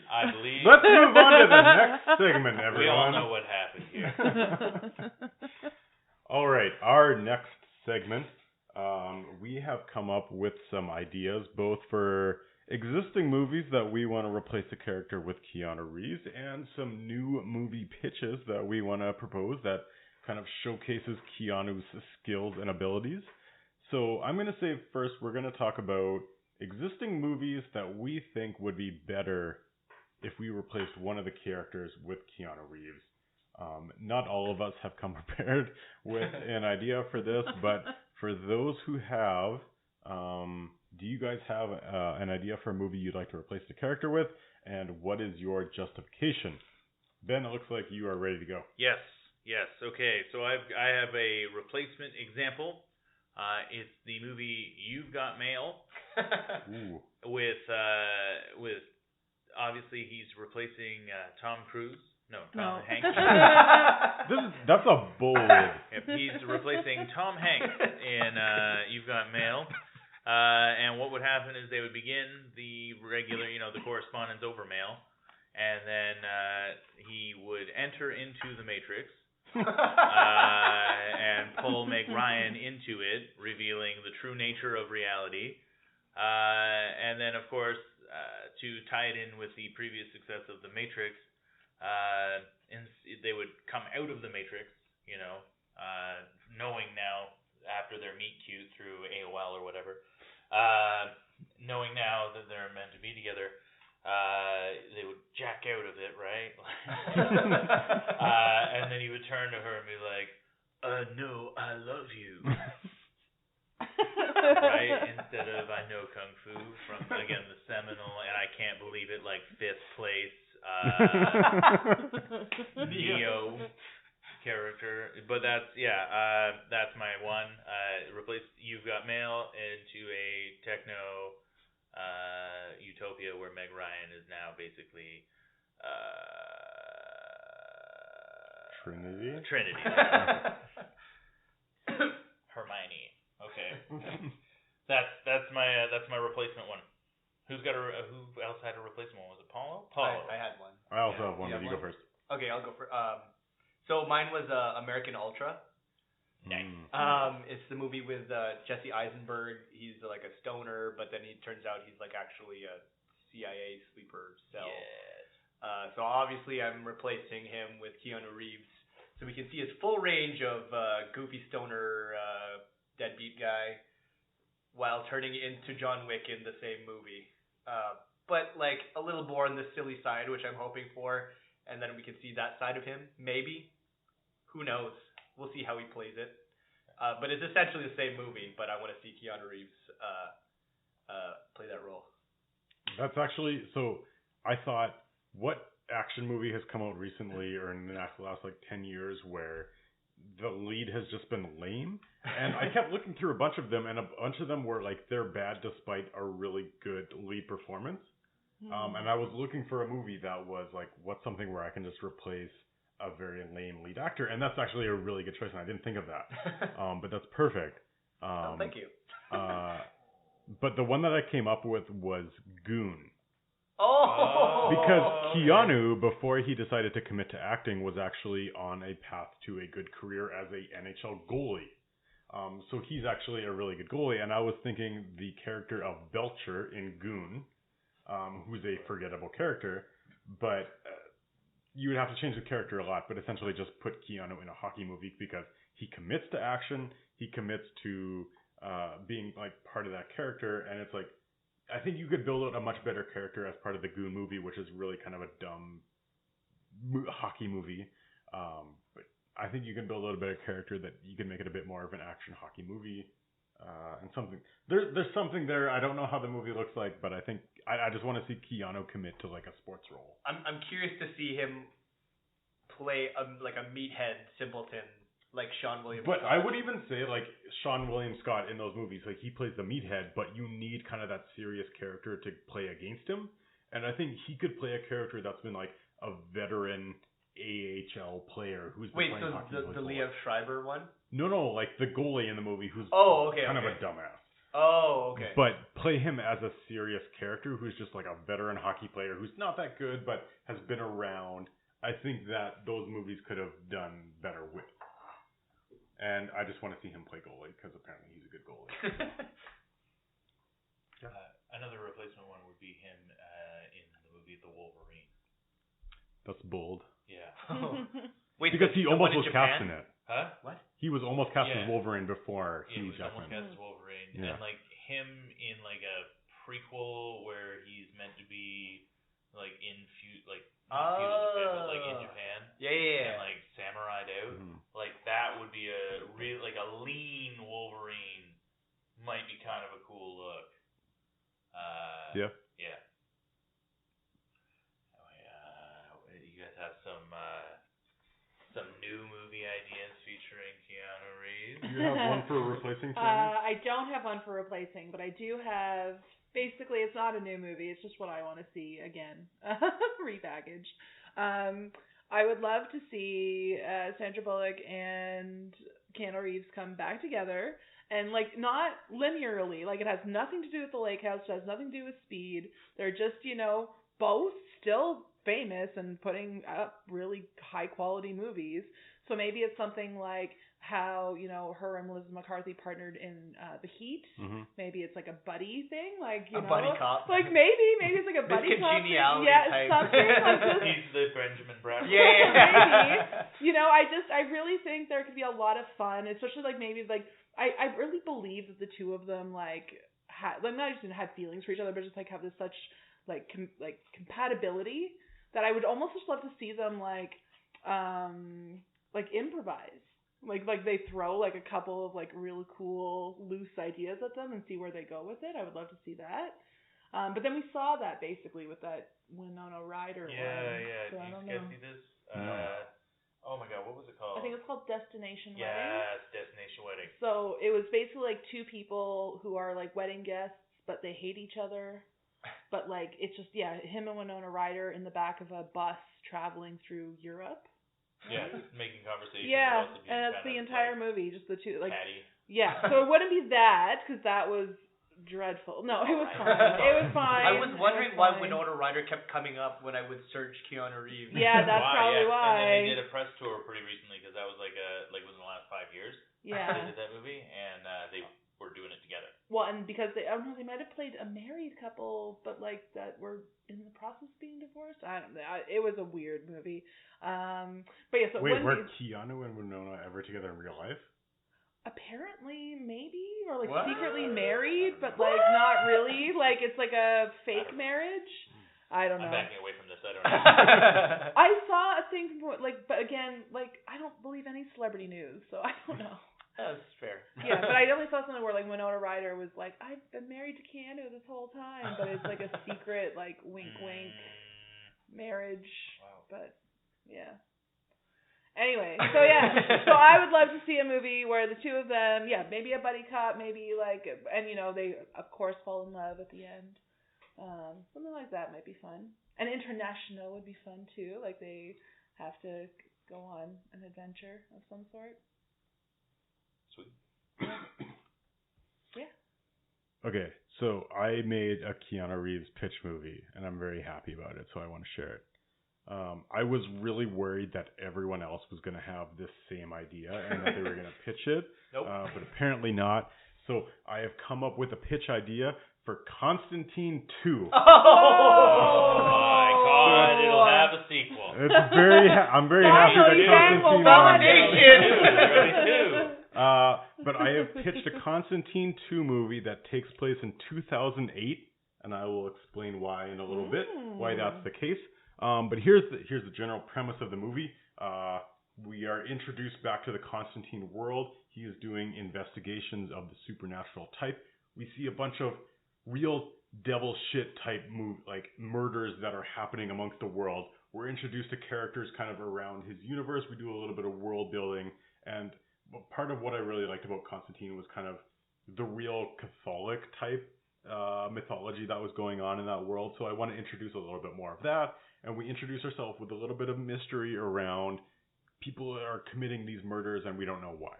I believe. Let's move on to the next segment, everyone. We all know what happened here. All right, our next segment, we have come up with some ideas, both for existing movies that we want to replace a character with Keanu Reeves, and some new movie pitches that we want to propose that kind of showcases Keanu's skills and abilities. So I'm going to say first, we're going to talk about existing movies that we think would be better if we replaced one of the characters with Keanu Reeves. Not all of us have come prepared with an idea for this, but for those who have, do you guys have an idea for a movie you'd like to replace the character with, and what is your justification? Ben, it looks like you are ready to go. Yes. Okay, so I have a replacement example. It's the movie You've Got Mail. Ooh. With obviously he's replacing Tom Cruise. No, Tom Hanks. That's a bold. Yep, he's replacing Tom Hanks in You've Got Mail. And what would happen is they would begin the regular, the correspondence over mail, and then he would enter into the Matrix and pull Meg Ryan into it, revealing the true nature of reality. And then, of course, to tie it in with the previous success of the Matrix, they would come out of the Matrix, knowing now after their meet cute through AOL or whatever, knowing now that they're meant to be together, they would jack out of it, right? And then he would turn to her and be like, no, I love you. Right? Instead of I know Kung Fu from, again, the seminal, and I can't believe it, like 5th place Neo character. But that's my one. Replace You've Got Mail into a techno utopia where Meg Ryan is now basically Trinity. Hermione. Okay. That's my replacement one. Who else had a replacement one? Was it Paulo? I had one. I also have one, but you go first. Okay, I'll go for. So mine was American Ultra. Nice. It's the movie with Jesse Eisenberg. He's like a stoner, but then he turns out he's like actually a CIA sleeper cell. Yes. So obviously I'm replacing him with Keanu Reeves, so we can see his full range of goofy stoner deadbeat guy, while turning into John Wick in the same movie. But like a little more on the silly side, which I'm hoping for, and then we can see that side of him. Maybe. Who knows? We'll see how he plays it. But it's essentially the same movie, but I want to see Keanu Reeves play that role. That's actually, so I thought, what action movie has come out recently or in the last like 10 years where the lead has just been lame? And I kept looking through a bunch of them, and a bunch of them were like, they're bad despite a really good lead performance. And I was looking for a movie that was like, what's something where I can just replace a very lame lead actor? And that's actually a really good choice, and I didn't think of that. But that's perfect. Thank you. But the one that I came up with was Goon. Oh! Because Keanu, before he decided to commit to acting, was actually on a path to a good career as a NHL goalie. So he's actually a really good goalie, and I was thinking the character of Belcher in Goon, who's a forgettable character, but you would have to change the character a lot, but essentially just put Keanu in a hockey movie because he commits to action, he commits to being like part of that character, and it's like, I think you could build out a much better character as part of the Goon movie, which is really kind of a dumb hockey movie. But I think you can build out a better character that you can make it a bit more of an action hockey movie. And something there's something there. I don't know how the movie looks like, but I think I just want to see Keanu commit to like a sports role. I'm curious to see him play like a meathead simpleton like Sean William But Scott. I would even say like Sean William Scott in those movies, like he plays the meathead, but you need kind of that serious character to play against him. And I think he could play a character that's been like a veteran AHL player who's been Wait, playing so hockey. the Liev Schreiber one? No, like the goalie in the movie who's kind of a dumbass. Oh, okay. But play him as a serious character who's just like a veteran hockey player who's not that good but has been around. I think that those movies could have done better with. And I just want to see him play goalie because apparently he's a good goalie. Another replacement one would be him in the movie The Wolverine. That's bold. Yeah. Wait, because he almost was cast in it. Huh? What? He was almost cast as Wolverine before Hugh Jackman. Almost cast as Wolverine, Yeah. and like him in like a prequel where he's meant to be like in like not feudal Japan, but like in Japan. Yeah. And like samurai'd out. Mm-hmm. Like that would be a real like a lean Wolverine might be kind of a cool look. Yeah. Yeah. You guys have some new movie ideas featuring Keanu Reeves? You have one for replacing Keanu? I don't have one for replacing, but I do have. Basically, it's not a new movie. It's just what I want to see again, repackaged. I would love to see Sandra Bullock and Keanu Reeves come back together. And, like, not linearly. Like, it has nothing to do with the lake house. It has nothing to do with Speed. They're just, both still famous and putting up really high-quality movies. So maybe it's something like how, her and Melissa McCarthy partnered in The Heat. Mm-hmm. Maybe it's like a buddy thing. Like, a buddy cop. Like, maybe it's like a buddy cop thing. Yeah, type. Something like this. He's the Benjamin Bradley. Yeah. Maybe. I really think there could be a lot of fun, especially like maybe like I really believe that the two of them like not just had feelings for each other, but just like have this such like compatibility that I would almost just love to see them like improvise. Like they throw like a couple of like really cool loose ideas at them and see where they go with it. I would love to see that. But then we saw that basically with that Winona Ryder one. Yeah. So Do you guys see this? Oh my God, what was it called? I think it's called Destination Wedding. Yeah, it's Destination Wedding. So it was basically like two people who are like wedding guests, but they hate each other. But like it's just him and Winona Ryder in the back of a bus traveling through Europe. Yeah, making conversation. Yeah, and that's the entire movie, just the two like. Patty. Yeah, so it wouldn't be that because that was dreadful. No, it was fine. It was fine. I was wondering why Winona Ryder kept coming up when I would search Keanu Reeves. Yeah, that's probably why. And then they did a press tour pretty recently because that was within the last 5 years. Yeah. They did that movie and they were doing it together. Well, and because they might have played a married couple, but like that were in the process of being divorced. I don't know. It was a weird movie. But yeah, so wait, were Keanu and Winona ever together in real life? Apparently, maybe, or like What? secretly married, but like not really. Like it's like a fake marriage. I don't know. I'm backing away from this. I don't know. I saw a thing from but again, like I don't believe any celebrity news, so I don't know. That's fair. Yeah, but I only saw something where like Winona Ryder was like, I've been married to Keanu this whole time, but it's like a secret, like wink wink marriage. Wow. But yeah. Anyway, so I would love to see a movie where the two of them, maybe a buddy cop, maybe like, and they of course fall in love at the end. Something like that might be fun. And international would be fun too. Like they have to go on an adventure of some sort. Sweet. Yeah. Okay, so I made a Keanu Reeves pitch movie, and I'm very happy about it, so I want to share it. I was really worried that everyone else was going to have this same idea and that they were going to pitch it, Nope. But apparently not. So I have come up with a pitch idea for Constantine 2. Oh my God! It'll have a sequel. I'm very happy that Constantine Validation. But I have pitched a Constantine 2 movie that takes place in 2008, and I will explain why in a little bit, why that's the case. But here's the general premise of the movie. We are introduced back to the Constantine world. He is doing investigations of the supernatural type. We see a bunch of real devil shit type murders that are happening amongst the world. We're introduced to characters kind of around his universe. We do a little bit of world building, and part of what I really liked about Constantine was kind of the real Catholic type mythology that was going on in that world. So I want to introduce a little bit more of that. And we introduce ourselves with a little bit of mystery around people that are committing these murders and we don't know why.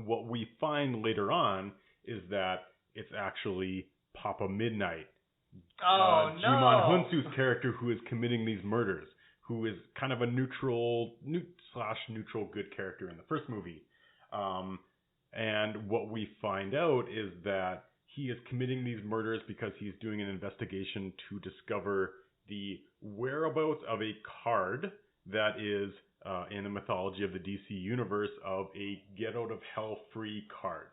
What we find later on is that it's actually Papa Midnight. Oh, no. Jimon Hunsu's character who is committing these murders, who is kind of a neutral good character in the first movie. And what we find out is that he is committing these murders because he's doing an investigation to discover the whereabouts of a card that is in the mythology of the DC universe of a get out of hell free card.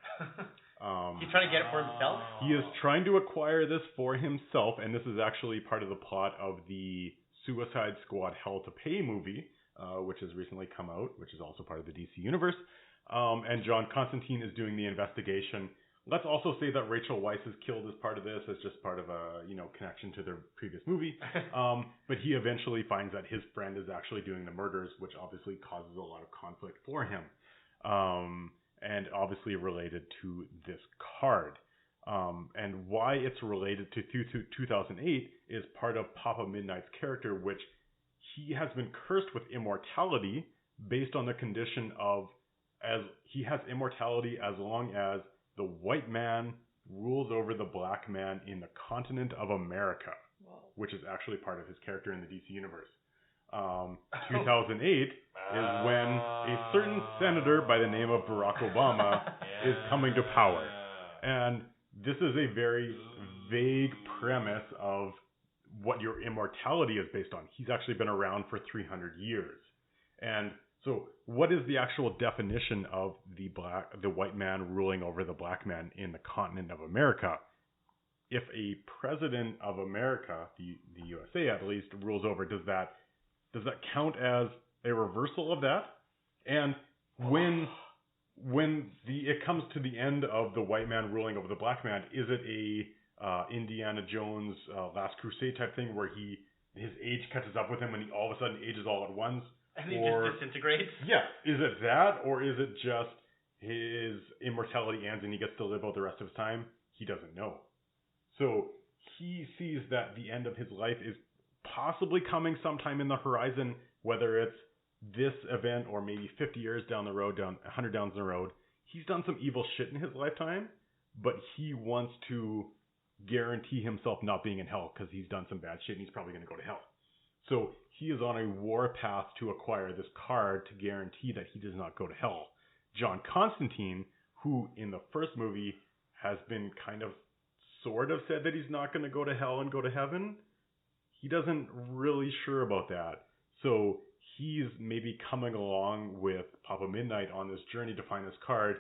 He's trying to get it for himself? He is trying to acquire this for himself, and this is actually part of the plot of the Suicide Squad Hell to Pay movie, which has recently come out, which is also part of the DC universe. And John Constantine is doing the investigation. Let's also say that Rachel Weisz is killed as part of this, as just part of a connection to their previous movie. But he eventually finds that his friend is actually doing the murders, which obviously causes a lot of conflict for him. And obviously related to this card. And why it's related to 2008 is part of Papa Midnight's character, which he has been cursed with immortality based on the condition of as he has immortality as long as the white man rules over the black man in the continent of America, which is actually part of his character in the DC universe. 2008 is when a certain senator by the name of Barack Obama is coming to power. And this is a very vague premise of what your immortality is based on. He's actually been around for 300 years. And so what is the actual definition of the white man ruling over the black man in the continent of America? If a president of America, the USA at least, rules over, does that count as a reversal of that? And when it comes to the end of the white man ruling over the black man, is it a Indiana Jones Last Crusade type thing where his age catches up with him and he all of a sudden ages all at once? And he just disintegrates? Yeah. Is it that, or is it just his immortality ends and he gets to live out the rest of his time? He doesn't know. So he sees that the end of his life is possibly coming sometime in the horizon, whether it's this event or maybe 50 years down the road, 100 down the road. He's done some evil shit in his lifetime, but he wants to guarantee himself not being in hell because he's done some bad shit and he's probably going to go to hell. So he is on a war path to acquire this card to guarantee that he does not go to hell. John Constantine, who in the first movie has been kind of sort of said that he's not going to go to hell and go to heaven, he doesn't really sure about that. So he's maybe coming along with Papa Midnight on this journey to find this card,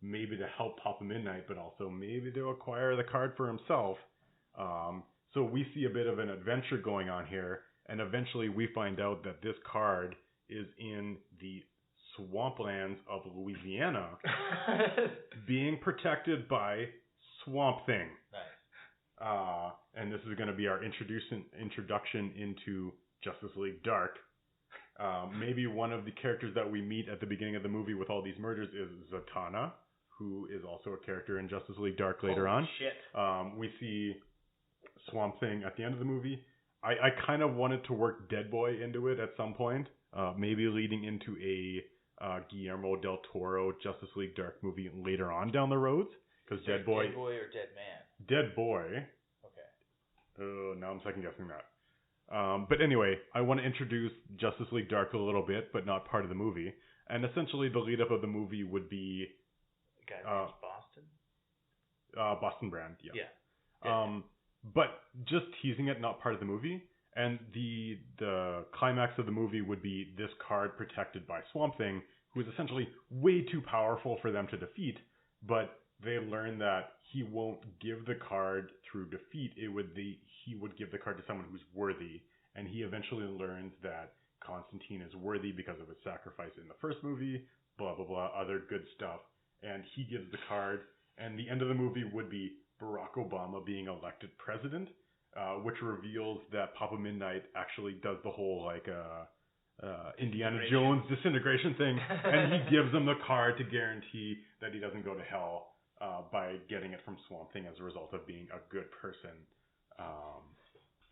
maybe to help Papa Midnight, but also maybe to acquire the card for himself. So we see a bit of an adventure going on here, and eventually we find out that this card is in the swamplands of Louisiana, being protected by Swamp Thing. Nice. And this is going to be our introduction into Justice League Dark. Maybe one of the characters that we meet at the beginning of the movie with all these murders is Zatanna, who is also a character in Justice League Dark later on. Shit. We see Swamp Thing at the end of the movie. I kind of wanted to work Dead Boy into it at some point, maybe leading into a Guillermo del Toro Justice League Dark movie later on down the road. Because Dead Boy or Dead Man? Dead Boy. Okay. Now I'm second guessing that. But anyway, I want to introduce Justice League Dark a little bit, but not part of the movie. And essentially, the lead up of the movie would be The guy named Boston? Boston Brand. Yeah. But just teasing it, not part of the movie. And the climax of the movie would be this card protected by Swamp Thing, who is essentially way too powerful for them to defeat. But they learn that he won't give the card through defeat. He would give the card to someone who's worthy. And he eventually learns that Constantine is worthy because of his sacrifice in the first movie, blah, blah, blah, other good stuff. And he gives the card. And the end of the movie would be Barack Obama being elected president, which reveals that Papa Midnight actually does the whole Indiana Jones disintegration thing, and he gives him the card to guarantee that he doesn't go to hell. by getting it from Swamp Thing as a result of being a good person.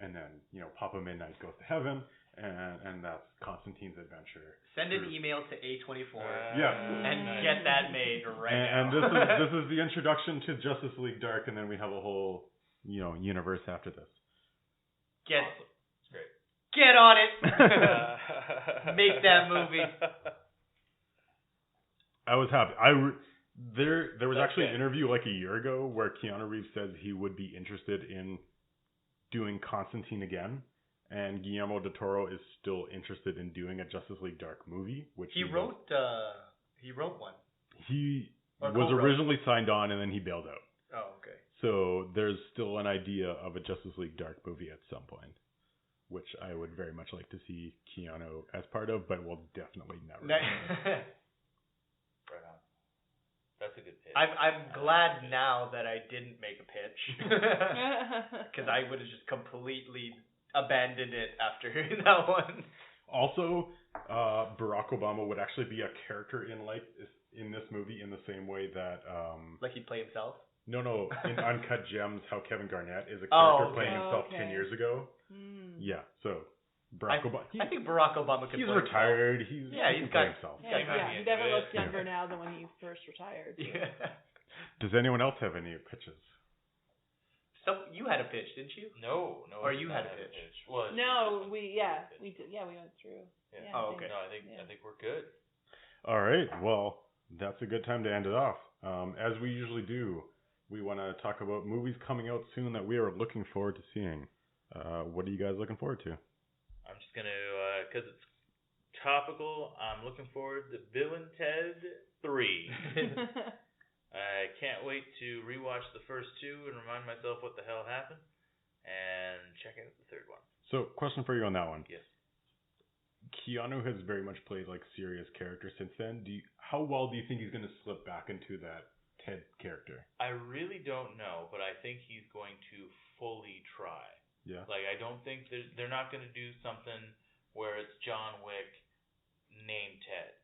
And then, Papa Midnight goes to heaven, and that's Constantine's adventure. Send an email to A24 and get that made now. And this is the introduction to Justice League Dark, and then we have a whole, universe after this. Awesome. It's great. Get on it. Make that movie. I was happy. There was actually an interview like a year ago where Keanu Reeves said he would be interested in doing Constantine again, and Guillermo del Toro is still interested in doing a Justice League Dark movie, which he wrote one. He was originally signed on and then he bailed out. Oh, okay. So there's still an idea of a Justice League Dark movie at some point, which I would very much like to see Keanu as part of, but will definitely never. Right on. That's a good pitch. I'm glad now that I didn't make a pitch, because I would have just completely abandoned it after hearing that one. Also, Barack Obama would actually be a character in this movie in the same way that like he'd play himself. No, in Uncut Gems, how Kevin Garnett is a character playing himself 10 years ago. Yeah, so Barack Obama. I think Barack Obama could. He's play retired. Himself. He can play himself. Yeah, he definitely looks younger now than when he first retired. So. Yeah. Does anyone else have any pitches? So you had a pitch, didn't you? No. Or you had a pitch. Well, no, we did. Yeah, we went through. Yeah. Oh, okay. No, I think we're good. All right. Well, that's a good time to end it off. As we usually do, we want to talk about movies coming out soon that we are looking forward to seeing. What are you guys looking forward to? I'm just going to, because it's topical, I'm looking forward to Bill and Ted 3. I can't wait to rewatch the first two and remind myself what the hell happened, and check out the third one. So, question for you on that one. Yes. Keanu has very much played serious characters since then. How well do you think he's going to slip back into that Ted character? I really don't know, but I think he's going to fully try. Yeah. I don't think they're not going to do something where it's John Wick named Ted.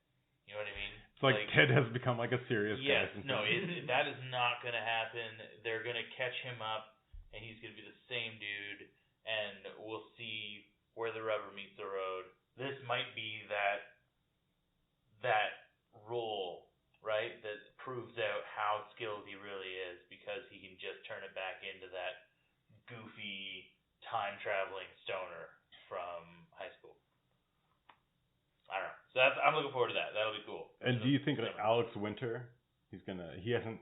You know what I mean? It's Ted has become a serious guy. Yes, no, that is not going to happen. They're going to catch him up, and he's going to be the same dude, and we'll see where the rubber meets the road. This might be that role, right, that proves out how skilled he really is, because he can just turn it back into that goofy time-traveling stoner from high school. I don't know. So I'm looking forward to that. That'll be cool. And do you think Alex Winter, he hasn't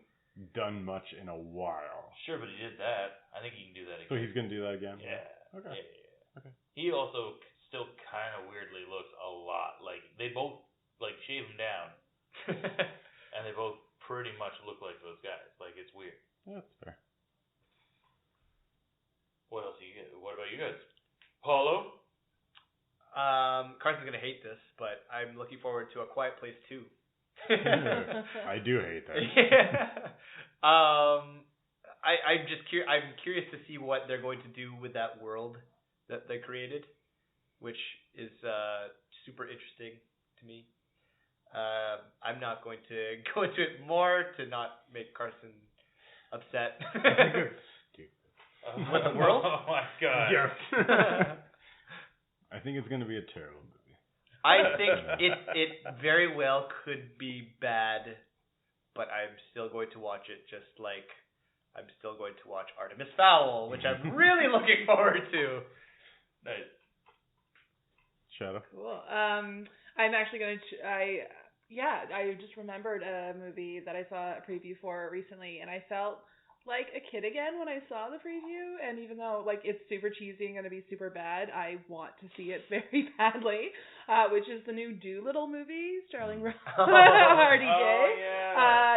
done much in a while. Sure, but he did that. I think he can do that again. So he's going to do that again? Yeah. Okay. Yeah. Okay. He also still kind of weirdly looks a lot like, they both shave him down. And they both pretty much look like those guys. It's weird. Yeah, that's fair. What else do you get? What about you guys? Paulo? Carson's gonna hate this, but I'm looking forward to A Quiet Place 2. I do hate that. I'm curious to see what they're going to do with that world that they created, which is super interesting to me. I'm not going to go into it more to not make Carson upset. What, the world? Oh my god. Yes. I think it's going to be a terrible movie. I think it very well could be bad, but I'm still going to watch it, just like I'm still going to watch Artemis Fowl, which I'm really looking forward to. Nice. Shadoe? Cool. I'm actually going to... I just remembered a movie that I saw a preview for recently, and I felt like a kid again when I saw the preview, and even though it's super cheesy and going to be super bad, I want to see it very badly, which is the new Doolittle movie starring RDJ. Oh,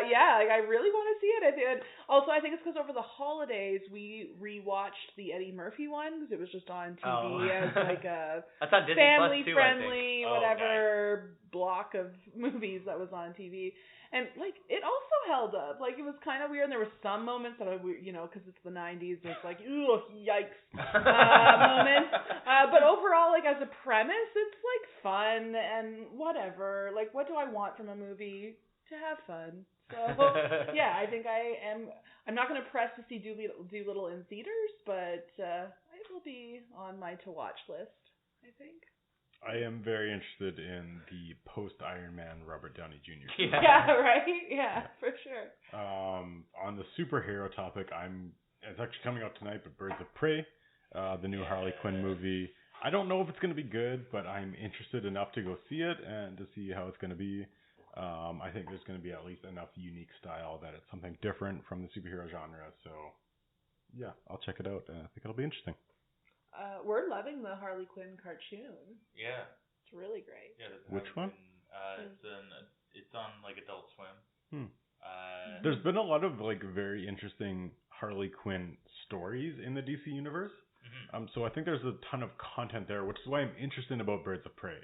yeah. I really want to see it. I think it's because over the holidays we rewatched the Eddie Murphy one because it was just on TV as a that's on Disney family Plus too, friendly nice. block of movies that was on TV. And, it also held up. It was kind of weird, and there were some moments that because it's the 90s, it's ooh, yikes moments. But overall, as a premise, it's, fun and whatever. What do I want from a movie? to have fun. So yeah, I think I'm not going to press to see Doolittle in theaters, but it will be on my to watch list, I think. I am very interested in the post Iron Man Robert Downey Jr. Yeah, right? Yeah, for sure. On the superhero topic, it's actually coming out tonight, but Birds of Prey, the new Harley Quinn movie. I don't know if it's going to be good, but I'm interested enough to go see it and to see how it's going to be. I think there's going to be at least enough unique style that it's something different from the superhero genre. So, yeah, I'll check it out, and I think it'll be interesting. We're loving the Harley Quinn cartoon. Yeah. It's really great. Yeah. Which one? It's on like Adult Swim. There's been a lot of like very interesting Harley Quinn stories in the DC universe. So I think there's a ton of content there, which is why I'm interested about Birds of Prey.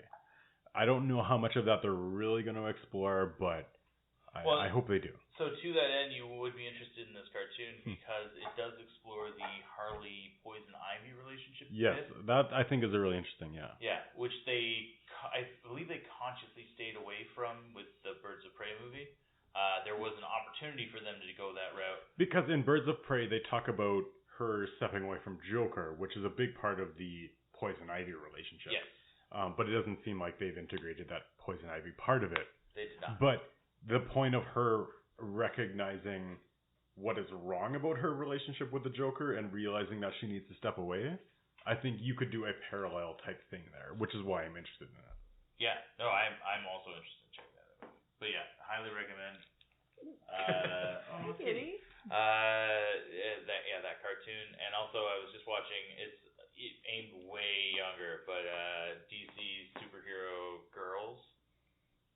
I don't know how much of that they're really going to explore, but I hope they do. So to that end, you would be interested in this cartoon because it does explore the Harley Poison Ivy relationship. Yes, that I think is really interesting. Yeah. Yeah, which I believe they consciously stayed away from with the Birds of Prey movie. There was an opportunity for them to go that route. Because in Birds of Prey, they talk about her stepping away from Joker, which is a big part of the Poison Ivy relationship. Yes. But it doesn't seem like they've integrated that Poison Ivy part of it. They did not. But the point of her recognizing what is wrong about her relationship with the Joker and realizing that she needs to step away, I think you could do a parallel type thing there, which is why I'm interested in it. Yeah. No, I'm also interested in checking that out. But yeah, highly recommend. Kitty. That cartoon, and also I was just watching. It's aimed way younger, but DC Superhero Girls,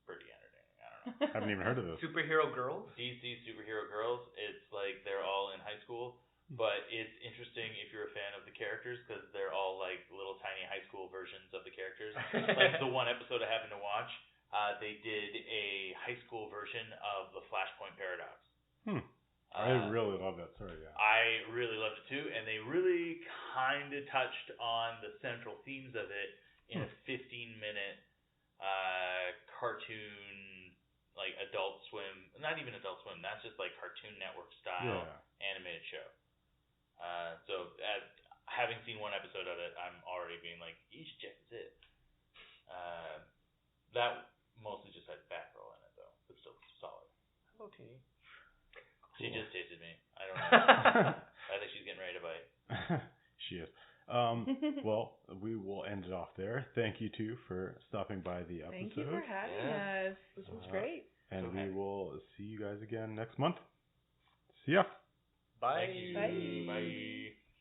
pretty entertaining. I don't know. I haven't even heard of this. Superhero Girls? DC Superhero Girls. It's like they're all in high school, but it's interesting if you're a fan of the characters because they're all like little tiny high school versions of the characters. Like the one episode I happened to watch, they did a high school version of the Flashpoint Paradox. I really love that story, yeah. I really loved it too, and they really kind of touched on the central themes of it in a 15-minute cartoon, like Adult Swim, not even Adult Swim, that's just like Cartoon Network style animated show. So having seen one episode of it, I'm already being like, you should check this out. That mostly just had Batgirl in it though, but still solid. Okay. She just tasted me. I don't know. I think she's getting ready to bite. She is. Well, we will end it off there. Thank you, too, for stopping by the episode. Thank you for having us. This was great. And we will see you guys again next month. See ya. Bye. Thank you. Bye. Bye.